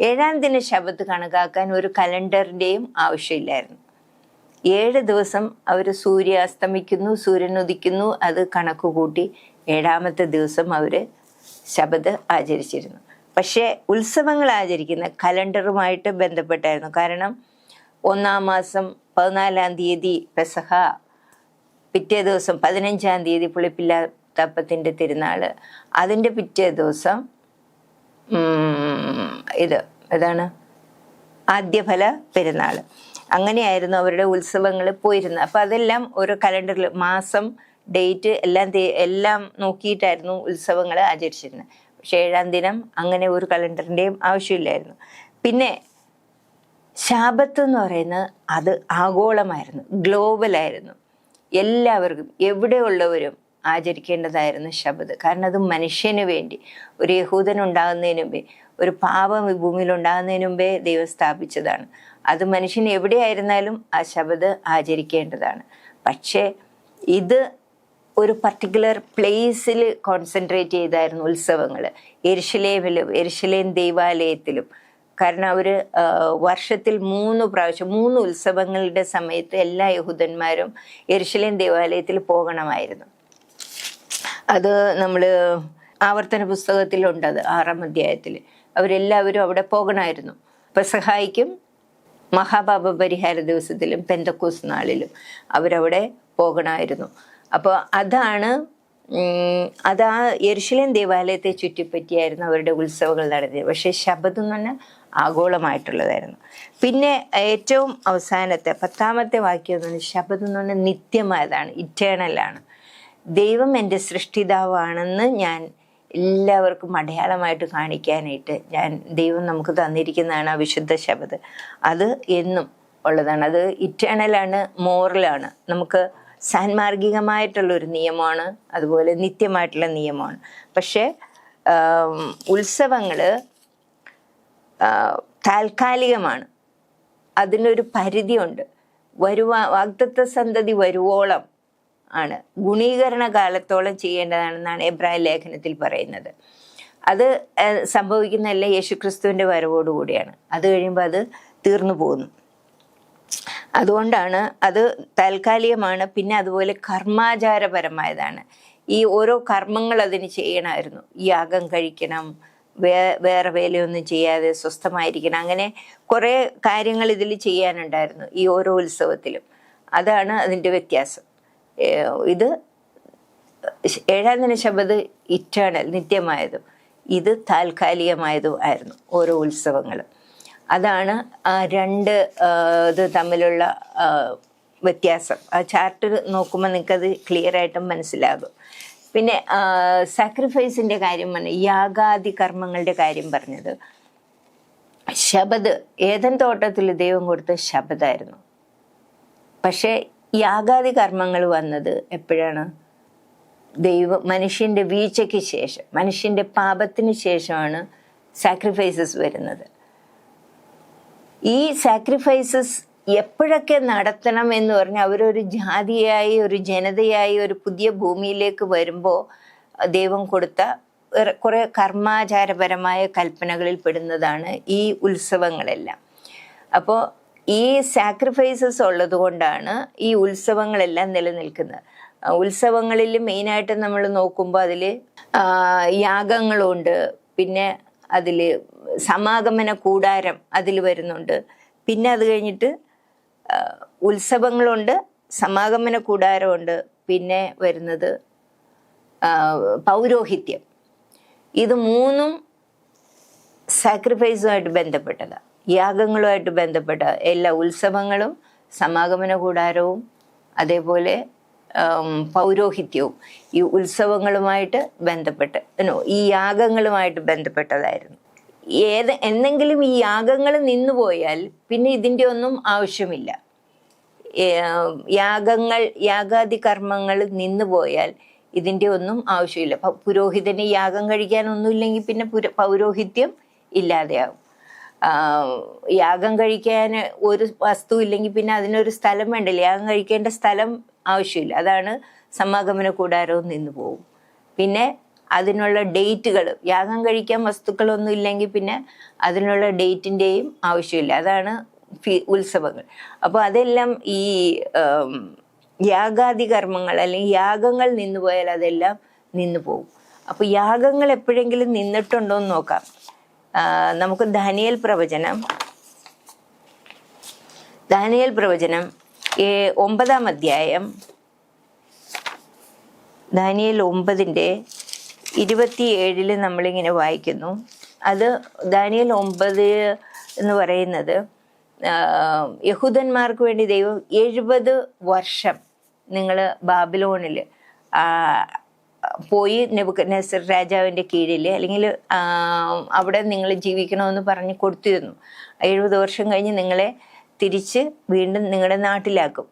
7-ാം ദിന ശബത്ത് കണക്കാക്കാൻ ഒരു കലണ്ടറിൻ്റെയും ആവശ്യമില്ലായിരുന്നു. 7 ദിവസം അവർ സൂര്യാസ്തമിക്കുന്നു, സൂര്യൻ ഉദിക്കുന്നു, അത് കണക്ക് കൂട്ടി 7-ാമത്തെ ദിവസം അവർ ശബത്ത് ആചരിച്ചിരുന്നു. പക്ഷേ ഉത്സവങ്ങൾ ആചരിക്കുന്ന കലണ്ടറുമായിട്ട് ബന്ധപ്പെട്ടായിരുന്നു. കാരണം 1-ാം മാസം 14-ാം തീയതി പെസഹ, പിറ്റേ ദിവസം 15-ാം തീയതി പുളിപ്പില്ലാത്ത അപ്പത്തിൻ്റെ തിരുനാൾ, അതിൻ്റെ പിറ്റേ ദിവസം ഏതാണ് ആദ്യഫല പെരുന്നാൾ. അങ്ങനെയായിരുന്നു അവരുടെ ഉത്സവങ്ങൾ പോയിരുന്നത്. അപ്പം അതെല്ലാം ഓരോ കലണ്ടറിൽ മാസം, ഡേറ്റ് എല്ലാം നോക്കിയിട്ടായിരുന്നു ഉത്സവങ്ങൾ ആചരിച്ചിരുന്നത്. പക്ഷേ 7-ാം ദിനം അങ്ങനെ ഒരു കലണ്ടറിൻ്റെയും ആവശ്യമില്ലായിരുന്നു. പിന്നെ ശബത്ത് എന്ന് പറയുന്നത് അത് ആഗോളമായിരുന്നു, ഗ്ലോബലായിരുന്നു. എല്ലാവർക്കും എവിടെയുള്ളവരും ആചരിക്കേണ്ടതായിരുന്നു ശബത്ത്. കാരണം അത് മനുഷ്യന് വേണ്ടി, ഒരു യഹൂദൻ ഉണ്ടാകുന്നതിന് മുമ്പേ, ഒരു പാപം ഈ ഭൂമിയിൽ ഉണ്ടാകുന്നതിന് മുമ്പേ ദൈവം സ്ഥാപിച്ചതാണ്. അത് മനുഷ്യൻ എവിടെയായിരുന്നാലും ആ ശബത്ത് ആചരിക്കേണ്ടതാണ്. പക്ഷേ ഇത് ഒരു പർട്ടിക്കുലർ പ്ലേസിൽ കോൺസെൻട്രേറ്റ് ചെയ്തായിരുന്നു ഉത്സവങ്ങൾ. യെരുശലേം ദൈവാലയത്തിലും. കാരണം അവർ വർഷത്തിൽ 3 പ്രാവശ്യം 3 ഉത്സവങ്ങളുടെ സമയത്ത് എല്ലാ യഹൂദന്മാരും യെരുശലേം ദൈവാലയത്തിൽ പോകണമായിരുന്നു. അത് നമ്മൾ ആവർത്തന പുസ്തകത്തിലുണ്ടത് 6-ാം അധ്യായത്തിൽ. അവരെല്ലാവരും അവിടെ പോകണമായിരുന്നു. പെസഹായ്ക്കും മഹാപാപ പരിഹാര ദിവസത്തിലും പെന്തക്കോസ് നാളിലും അവരവിടെ പോകണമായിരുന്നു. അപ്പോൾ അത് ആ യെരുശലേം ദേവാലയത്തെ ചുറ്റിപ്പറ്റിയായിരുന്നു അവരുടെ ഉത്സവങ്ങൾ നടത്തിയത്. പക്ഷേ ശബത്ത് എന്ന് പറഞ്ഞാൽ ആഗോളമായിട്ടുള്ളതായിരുന്നു. പിന്നെ ഏറ്റവും അവസാനത്തെ 10ാമത്തെ വാക്യം എന്ന് പറഞ്ഞാൽ ശബത്ത് എന്ന് പറഞ്ഞാൽ നിത്യമായതാണ്, ഇറ്റേണലാണ്. ദൈവം എൻ്റെ സൃഷ്ടിതാവാണെന്ന് ഞാൻ എല്ലാവർക്കും അടയാളമായിട്ട് കാണിക്കാനായിട്ട് ദൈവം നമുക്ക് തന്നിരിക്കുന്നതാണ് ആ വിശുദ്ധ ശബത്ത്. അത് എന്നും ഉള്ളതാണ്. അത് ഇറ്റേണലാണ്, മോറലാണ്. നമുക്ക് സാൻമാർഗികമായിട്ടുള്ളൊരു നിയമമാണ്, അതുപോലെ നിത്യമായിട്ടുള്ള നിയമമാണ്. പക്ഷേ ഉത്സവങ്ങൾ താൽക്കാലികമാണ്. അതിനൊരു പരിധിയുണ്ട്. വാഗ്ദത്ത സന്തതി വരുവോളം ആണ്, ഗുണീകരണ കാലത്തോളം ചെയ്യേണ്ടതാണെന്നാണ് എബ്രായ ലേഖനത്തിൽ പറയുന്നത്. അത് സംഭവിക്കുന്നതല്ല യേശുക്രിസ്തുവിൻ്റെ വരവോടുകൂടിയാണ്. അത് കഴിയുമ്പോൾ അത് തീർന്നു പോകുന്നു. അതുകൊണ്ടാണ് അത് താൽക്കാലികമാണ്. പിന്നെ അതുപോലെ കർമാചാരപരമായതാണ്. ഈ ഓരോ കർമ്മങ്ങൾ അതിന് ചെയ്യണമായിരുന്നു. യാഗം കഴിക്കണം, വേറെ വേലയൊന്നും ചെയ്യാതെ സ്വസ്ഥമായിരിക്കണം, അങ്ങനെ കുറേ കാര്യങ്ങൾ ഇതിൽ ചെയ്യാനുണ്ടായിരുന്നു ഈ ഓരോ ഉത്സവത്തിലും. അതാണ് അതിൻ്റെ വ്യത്യാസം. ഇത് 7ാം ദിന ശബത്ത് ഇറ്റേണൽ, നിത്യമായതും ഇത് താൽക്കാലികമായതും ആയിരുന്നു ഓരോ ഉത്സവങ്ങളും. അതാണ് ആ 2 ഇത് തമ്മിലുള്ള വ്യത്യാസം. ആ ചാർട്ട് നോക്കുമ്പോൾ നിങ്ങൾക്കത് ക്ലിയർ ആയിട്ടും മനസ്സിലാകും. പിന്നെ സാക്രിഫൈസിൻ്റെ കാര്യം പറഞ്ഞു, യാഗാദി കർമ്മങ്ങളുടെ കാര്യം പറഞ്ഞത്. ശബത്ത് ഏദൻ തോട്ടത്തിൽ ദൈവം കൊടുത്ത ശബത്തായിരുന്നു. പക്ഷേ യാഗാദി കർമ്മങ്ങൾ വന്നത് എപ്പോഴാണ്? മനുഷ്യൻ്റെ വീഴ്ചയ്ക്ക് ശേഷം, മനുഷ്യൻ്റെ പാപത്തിന് ശേഷമാണ് സാക്രിഫൈസസ് വരുന്നത്. ഈ സാക്രിഫൈസസ് എപ്പോഴൊക്കെ നടത്തണം എന്ന് പറഞ്ഞാൽ അവരൊരു ജാതിയായി, ഒരു ജനതയായി, ഒരു പുതിയ ഭൂമിയിലേക്ക് വരുമ്പോൾ ദൈവം കൊടുത്ത കുറേ കർമാചാരപരമായ കൽപ്പനകളിൽ പെടുന്നതാണ് ഈ ഉത്സവങ്ങളെല്ലാം. അപ്പോൾ ഈ സാക്രിഫൈസസ് ഉള്ളത് കൊണ്ടാണ് ഈ ഉത്സവങ്ങളെല്ലാം നിലനിൽക്കുന്നത്. ഉത്സവങ്ങളിൽ മെയിനായിട്ട് നമ്മൾ നോക്കുമ്പോൾ അതിൽ യാഗങ്ങളുണ്ട്, പിന്നെ അതിൽ സമാഗമന കൂടാരം അതിൽ വരുന്നുണ്ട്. പിന്നെ അത് കഴിഞ്ഞിട്ട് ഉത്സവങ്ങളുണ്ട്, സമാഗമന കൂടാരമുണ്ട്, പിന്നെ വരുന്നത് പൗരോഹിത്യം. ഇത് 3ഉം സാക്രിഫൈസുമായിട്ട് ബന്ധപ്പെട്ടതാണ്, യാഗങ്ങളുമായിട്ട് ബന്ധപ്പെട്ട എല്ലാ ഉത്സവങ്ങളും, സമാഗമന കൂടാരവും, അതേപോലെ പൗരോഹിത്യവും ഈ ഉത്സവങ്ങളുമായിട്ട് ബന്ധപ്പെട്ട് ഈ യാഗങ്ങളുമായിട്ട് ബന്ധപ്പെട്ടതായിരുന്നു. എന്നെങ്കിലും ഈ യാഗങ്ങൾ നിന്നുപോയാൽ പിന്നെ ഇതിൻ്റെ ഒന്നും ആവശ്യമില്ല. യാഗാദി കർമ്മങ്ങൾ നിന്നുപോയാൽ ഇതിൻ്റെ ഒന്നും ആവശ്യമില്ല. പുരോഹിതന് യാഗം കഴിക്കാനൊന്നുമില്ലെങ്കിൽ പിന്നെ പൗരോഹിത്യം ഇല്ലാതെയാവും. യാഗം കഴിക്കാൻ ഒരു വസ്തു ഇല്ലെങ്കിൽ പിന്നെ അതിനൊരു സ്ഥലം വേണ്ടല്ലോ, യാഗം കഴിക്കേണ്ട സ്ഥലം ആവശ്യമില്ല. അതാണ് സമാഗമന കൂടാരവും നിന്ന് പോകും. പിന്നെ അതിനുള്ള ഡേറ്റുകൾ, യാഗം കഴിക്കാൻ വസ്തുക്കളൊന്നും ഇല്ലെങ്കിൽ പിന്നെ അതിനുള്ള ഡേറ്റിൻ്റെയും ആവശ്യമില്ല. അതാണ് ഉത്സവങ്ങൾ. അപ്പോൾ അതെല്ലാം ഈ യാഗാദി കർമ്മങ്ങൾ അല്ലെങ്കിൽ യാഗങ്ങൾ നിന്നുപോയാൽ അതെല്ലാം നിന്നു പോകും. അപ്പോൾ യാഗങ്ങൾ എപ്പോഴെങ്കിലും നിന്നിട്ടുണ്ടോ എന്ന് നോക്കാം. നമുക്ക് ദാനിയേൽ പ്രവചനം 9-ാം അധ്യായം, ദാനിയേൽ 9:27 നമ്മളിങ്ങനെ വായിക്കുന്നു. അത് ദാനിയേൽ 9 എന്ന് പറയുന്നത് യഹൂദന്മാർക്ക് വേണ്ടി ദൈവം 70 വർഷം നിങ്ങൾ ബാബിലോണിൽ പോയി നെബൂഖദ്നേസർ രാജാവിൻ്റെ കീഴിൽ അല്ലെങ്കിൽ അവിടെ നിങ്ങൾ ജീവിക്കണമെന്ന് പറഞ്ഞ് കൊടുത്തിരുന്നു. 70 വർഷം കഴിഞ്ഞ് നിങ്ങളെ തിരിച്ച് വീണ്ടും നിങ്ങളുടെ നാട്ടിലാക്കും.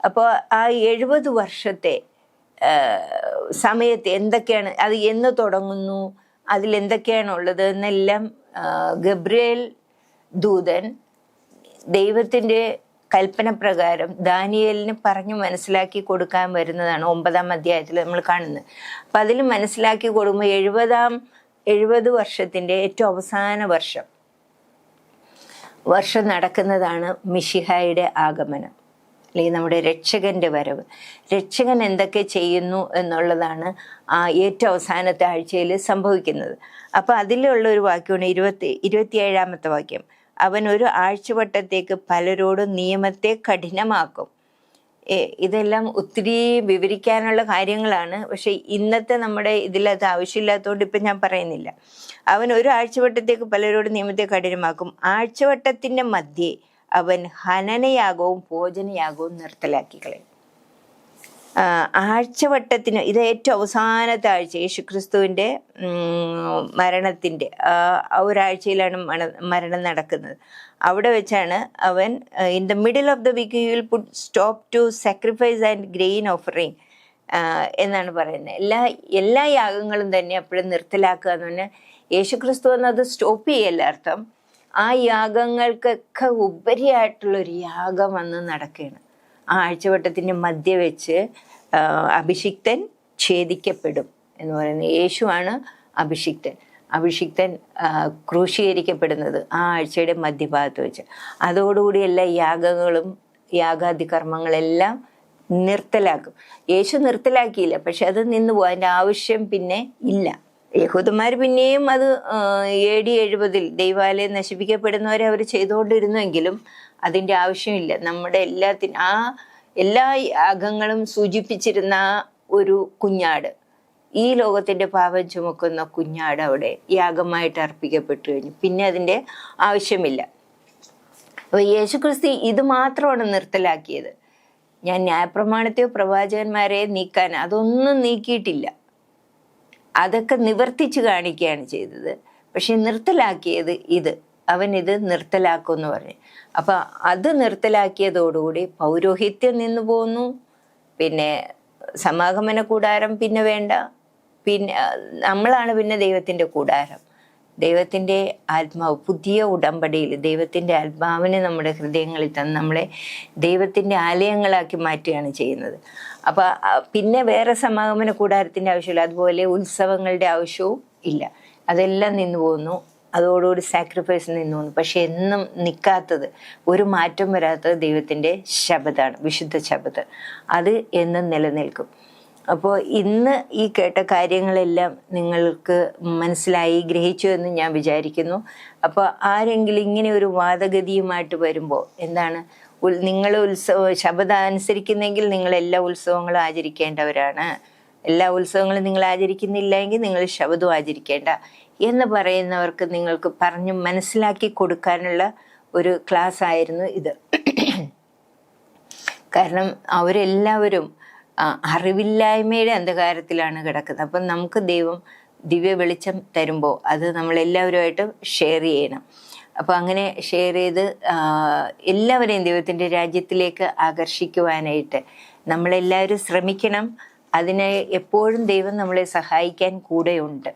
അപ്പോൾ ആ 70 വർഷത്തെ സമയത്ത് എന്തൊക്കെയാണ്, അത് എന്ന് തുടങ്ങുന്നു, അതിലെന്തൊക്കെയാണുള്ളത് എന്നെല്ലാം ഗബ്രിയേൽ ദൂതൻ ദൈവത്തിൻ്റെ കൽപ്പന പ്രകാരം ദാനിയേലിന് പറഞ്ഞു മനസ്സിലാക്കി കൊടുക്കാൻ വരുന്നതാണ് 9-ാം അധ്യായത്തിൽ നമ്മൾ കാണുന്നത്. അപ്പം അതിൽ മനസ്സിലാക്കി കൊടുക്കുമ്പോൾ 70 വർഷത്തിൻ്റെ ഏറ്റവും അവസാന വർഷം നടക്കുന്നതാണ് മിശിഹായുടെ ആഗമനം, അല്ലെങ്കിൽ നമ്മുടെ രക്ഷകന്റെ വരവ്. രക്ഷകൻ എന്തൊക്കെ ചെയ്യുന്നു എന്നുള്ളതാണ് ആ ഏറ്റവും അവസാനത്തെ ആഴ്ചയിൽ സംഭവിക്കുന്നത്. അപ്പം അതിലുള്ള ഒരു വാക്യമാണ് 27-ാമത്തെ വാക്യം. അവൻ ഒരു ആഴ്ചവട്ടത്തേക്ക് പലരോടും നിയമത്തെ കഠിനമാക്കും. ഇതെല്ലാം ഒത്തിരി വിവരിക്കാനുള്ള കാര്യങ്ങളാണ്. പക്ഷെ ഇന്നത്തെ നമ്മുടെ ഇതിലത് ആവശ്യമില്ലാത്തതുകൊണ്ട് ഇപ്പം ഞാൻ പറയുന്നില്ല. അവൻ ഒരു ആഴ്ചവട്ടത്തേക്ക് പലരോടും നിയമത്തെ കഠിനമാക്കും. ആഴ്ചവട്ടത്തിൻ്റെ മധ്യേ അവൻ ഹനനയാഗവും ഭോജനയാഗവും നിർത്തലാക്കി കളയും. ആഴ്ചവട്ടത്തിന് ഇത് ഏറ്റവും അവസാനത്തെ ആഴ്ച, യേശുക്രിസ്തുവിൻ്റെ മരണത്തിൻ്റെ ഒരാഴ്ചയിലാണ് മരണം നടക്കുന്നത്. അവിടെ വെച്ചാണ് അവൻ in the middle of the week you will put stop to sacrifice and grain offering എന്നാണ് പറയുന്നത്. എല്ലാ യാഗങ്ങളും തന്നെ അപ്പോഴും നിർത്തലാക്കുക എന്ന് പറഞ്ഞാൽ യേശുക്രിസ്തു എന്നത് സ്റ്റോപ്പ് ചെയ്യല്ല അർത്ഥം. ആ യാഗങ്ങൾക്കൊക്കെ ഉപരിയായിട്ടുള്ളൊരു യാഗം വന്ന് നടക്കുകയാണ്. ആ ആഴ്ചവട്ടത്തിൻ്റെ മധ്യ വെച്ച് അഭിഷിക്തൻ ഛേദിക്കപ്പെടും എന്ന് പറയുന്നത്. യേശുവാണ് അഭിഷിക്തൻ ക്രൂശീകരിക്കപ്പെടുന്നത് ആ ആഴ്ചയുടെ മധ്യഭാഗത്ത് വെച്ച്. അതോടുകൂടി എല്ലാ യാഗങ്ങളും യാഗാദി കർമ്മങ്ങളെല്ലാം നിർത്തലാക്കും. യേശു നിർത്തലാക്കിയില്ല, പക്ഷെ അത് നിന്ന് പോകും. അതിൻ്റെ ആവശ്യം പിന്നെ ഇല്ല. യഹൂദന്മാർ പിന്നെയും അത് AD 70 ദൈവാലയം നശിപ്പിക്കപ്പെടുന്നവരെ അവർ ചെയ്തുകൊണ്ടിരുന്നുവെങ്കിലും അതിൻ്റെ ആവശ്യമില്ല. നമ്മുടെ എല്ലാ യാഗങ്ങളും സൂചിപ്പിച്ചിരുന്ന ഒരു കുഞ്ഞാട്, ഈ ലോകത്തിൻ്റെ പാപം ചുമക്കുന്ന കുഞ്ഞാട് അവിടെ യാഗമായിട്ട് അർപ്പിക്കപ്പെട്ടു കഴിഞ്ഞു. പിന്നെ അതിൻ്റെ ആവശ്യമില്ല. അപ്പോൾ യേശുക്രിസ്തു ഇത് മാത്രമാണ് നിർത്തലാക്കിയത്. ഞാൻ ന്യായപ്രമാണത്തെയോ പ്രവാചകന്മാരെയോ നീക്കാൻ അതൊന്നും നീക്കിയിട്ടില്ല. അതൊക്കെ നിവർത്തിച്ച് കാണിക്കുകയാണ് ചെയ്തത്. പക്ഷെ നിർത്തലാക്കിയത് അവൻ ഇത് നിർത്തലാക്കുമെന്ന് പറഞ്ഞു. അപ്പം അത് നിർത്തലാക്കിയതോടുകൂടി പൗരോഹിത്യം നിന്നു പോന്നു. പിന്നെ സമാഗമന കൂടാരം പിന്നെ വേണ്ട. പിന്നെ നമ്മളാണ് പിന്നെ ദൈവത്തിൻ്റെ കൂടാരം. ദൈവത്തിൻ്റെ ആത്മാവ്, പുതിയ ഉടമ്പടിയിൽ ദൈവത്തിൻ്റെ ആത്മാവിനെ നമ്മുടെ ഹൃദയങ്ങളിൽ തന്ന് നമ്മളെ ദൈവത്തിൻ്റെ ആലയങ്ങളാക്കി മാറ്റുകയാണ് ചെയ്യുന്നത്. അപ്പം പിന്നെ വേറെ സമാഗമന കൂടാരത്തിൻ്റെ ആവശ്യമില്ല. അതുപോലെ ഉത്സവങ്ങളുടെ ആവശ്യവും ഇല്ല. അതെല്ലാം നിന്നു പോകുന്നു. അതോടുകൂടി സാക്രിഫൈസ് നിന്നു പോകുന്നു. പക്ഷെ എന്നും നിൽക്കാത്തത്, ഒരു മാറ്റം വരാത്തത് ദൈവത്തിൻ്റെ ശബദമാണ്, വിശുദ്ധ ശബദ്. അത് എന്നും നിലനിൽക്കും. അപ്പോൾ ഇന്ന് ഈ കേട്ട കാര്യങ്ങളെല്ലാം നിങ്ങൾക്ക് മനസ്സിലായി, ഗ്രഹിച്ചു എന്ന് ഞാൻ വിചാരിക്കുന്നു. അപ്പോൾ ആരെങ്കിലും ഇങ്ങനെ ഒരു വാദഗതിയുമായിട്ട് വരുമ്പോൾ എന്താണ്, നിങ്ങൾ ശബദം അനുസരിക്കുന്നെങ്കിൽ നിങ്ങൾ എല്ലാ ഉത്സവങ്ങളും ആചരിക്കേണ്ടവരാണ്, എല്ലാ ഉത്സവങ്ങളും നിങ്ങൾ ആചരിക്കുന്നില്ല എങ്കിൽ നിങ്ങൾ ശബദം ആചരിക്കേണ്ട എന്ന് പറയുന്നവർക്ക് നിങ്ങൾക്ക് പറഞ്ഞ് മനസ്സിലാക്കി കൊടുക്കാനുള്ള ഒരു ക്ലാസ് ആയിരുന്നു ഇത്. കാരണം അവരെല്ലാവരും അറിവില്ലായ്മയുടെ അന്ധകാരത്തിലാണ് കിടക്കുന്നത്. അപ്പം നമുക്ക് ദൈവം ദിവ്യ വെളിച്ചം തരുമ്പോൾ അത് നമ്മളെല്ലാവരുമായിട്ട് ഷെയർ ചെയ്യണം. അപ്പോൾ അങ്ങനെ ഷെയർ ചെയ്ത് എല്ലാവരെയും ദൈവത്തിൻ്റെ രാജ്യത്തിലേക്ക് ആകർഷിക്കുവാനായിട്ട് നമ്മളെല്ലാവരും ശ്രമിക്കണം. അതിന് എപ്പോഴും ദൈവം നമ്മളെ സഹായിക്കാൻ കൂടെയുണ്ട്.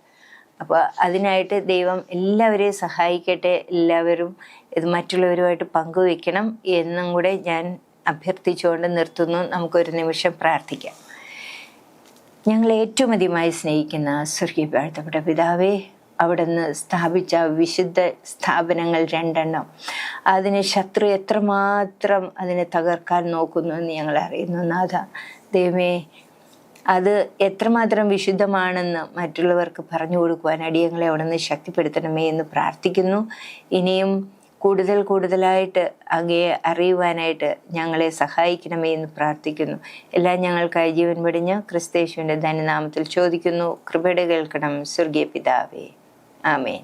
അപ്പോൾ അതിനായിട്ട് ദൈവം എല്ലാവരെയും സഹായിക്കട്ടെ. എല്ലാവരും ഇത് മറ്റുള്ളവരുമായിട്ട് പങ്കുവെക്കണം എന്നും കൂടെ ഞാൻ അഭ്യർത്ഥിച്ചുകൊണ്ട് നിർത്തുന്നു. നമുക്കൊരു നിമിഷം പ്രാർത്ഥിക്കാം. ഞങ്ങൾ ഏറ്റവും അധികമായി സ്നേഹിക്കുന്ന സ്വർഗീയ വാഴ്ത്തപ്പെട്ട പിതാവേ, അവിടുന്ന് സ്ഥാപിച്ച വിശുദ്ധ സ്ഥാപനങ്ങൾ 2 അതിന് ശത്രു എത്രമാത്രം അതിനെ തകർക്കാൻ നോക്കുന്നു എന്ന് ഞങ്ങൾ അറിയുന്നു. നാഥ ദൈവമേ, അത് എത്രമാത്രം വിശുദ്ധമാണെന്ന് മറ്റുള്ളവർക്ക് പറഞ്ഞു കൊടുക്കുവാൻ അടിയങ്ങളെ അവിടുന്ന് ശക്തിപ്പെടുത്തണമേ എന്ന് പ്രാർത്ഥിക്കുന്നു. ഇനിയും കൂടുതലായിട്ട് അങ്ങയെ അറിയുവാനായിട്ട് ഞങ്ങളെ സഹായിക്കണമേ എന്ന് പ്രാർത്ഥിക്കുന്നു. എല്ലാം ഞങ്ങൾക്കായി ജീവൻ വെടിഞ്ഞ് ക്രിസ്തയേശുവിൻ്റെ ധന്യനാമത്തിൽ ചോദിക്കുന്നു. കൃപയുടെ കേൾക്കണം സ്വർഗീയ പിതാവേ. ആമേൻ.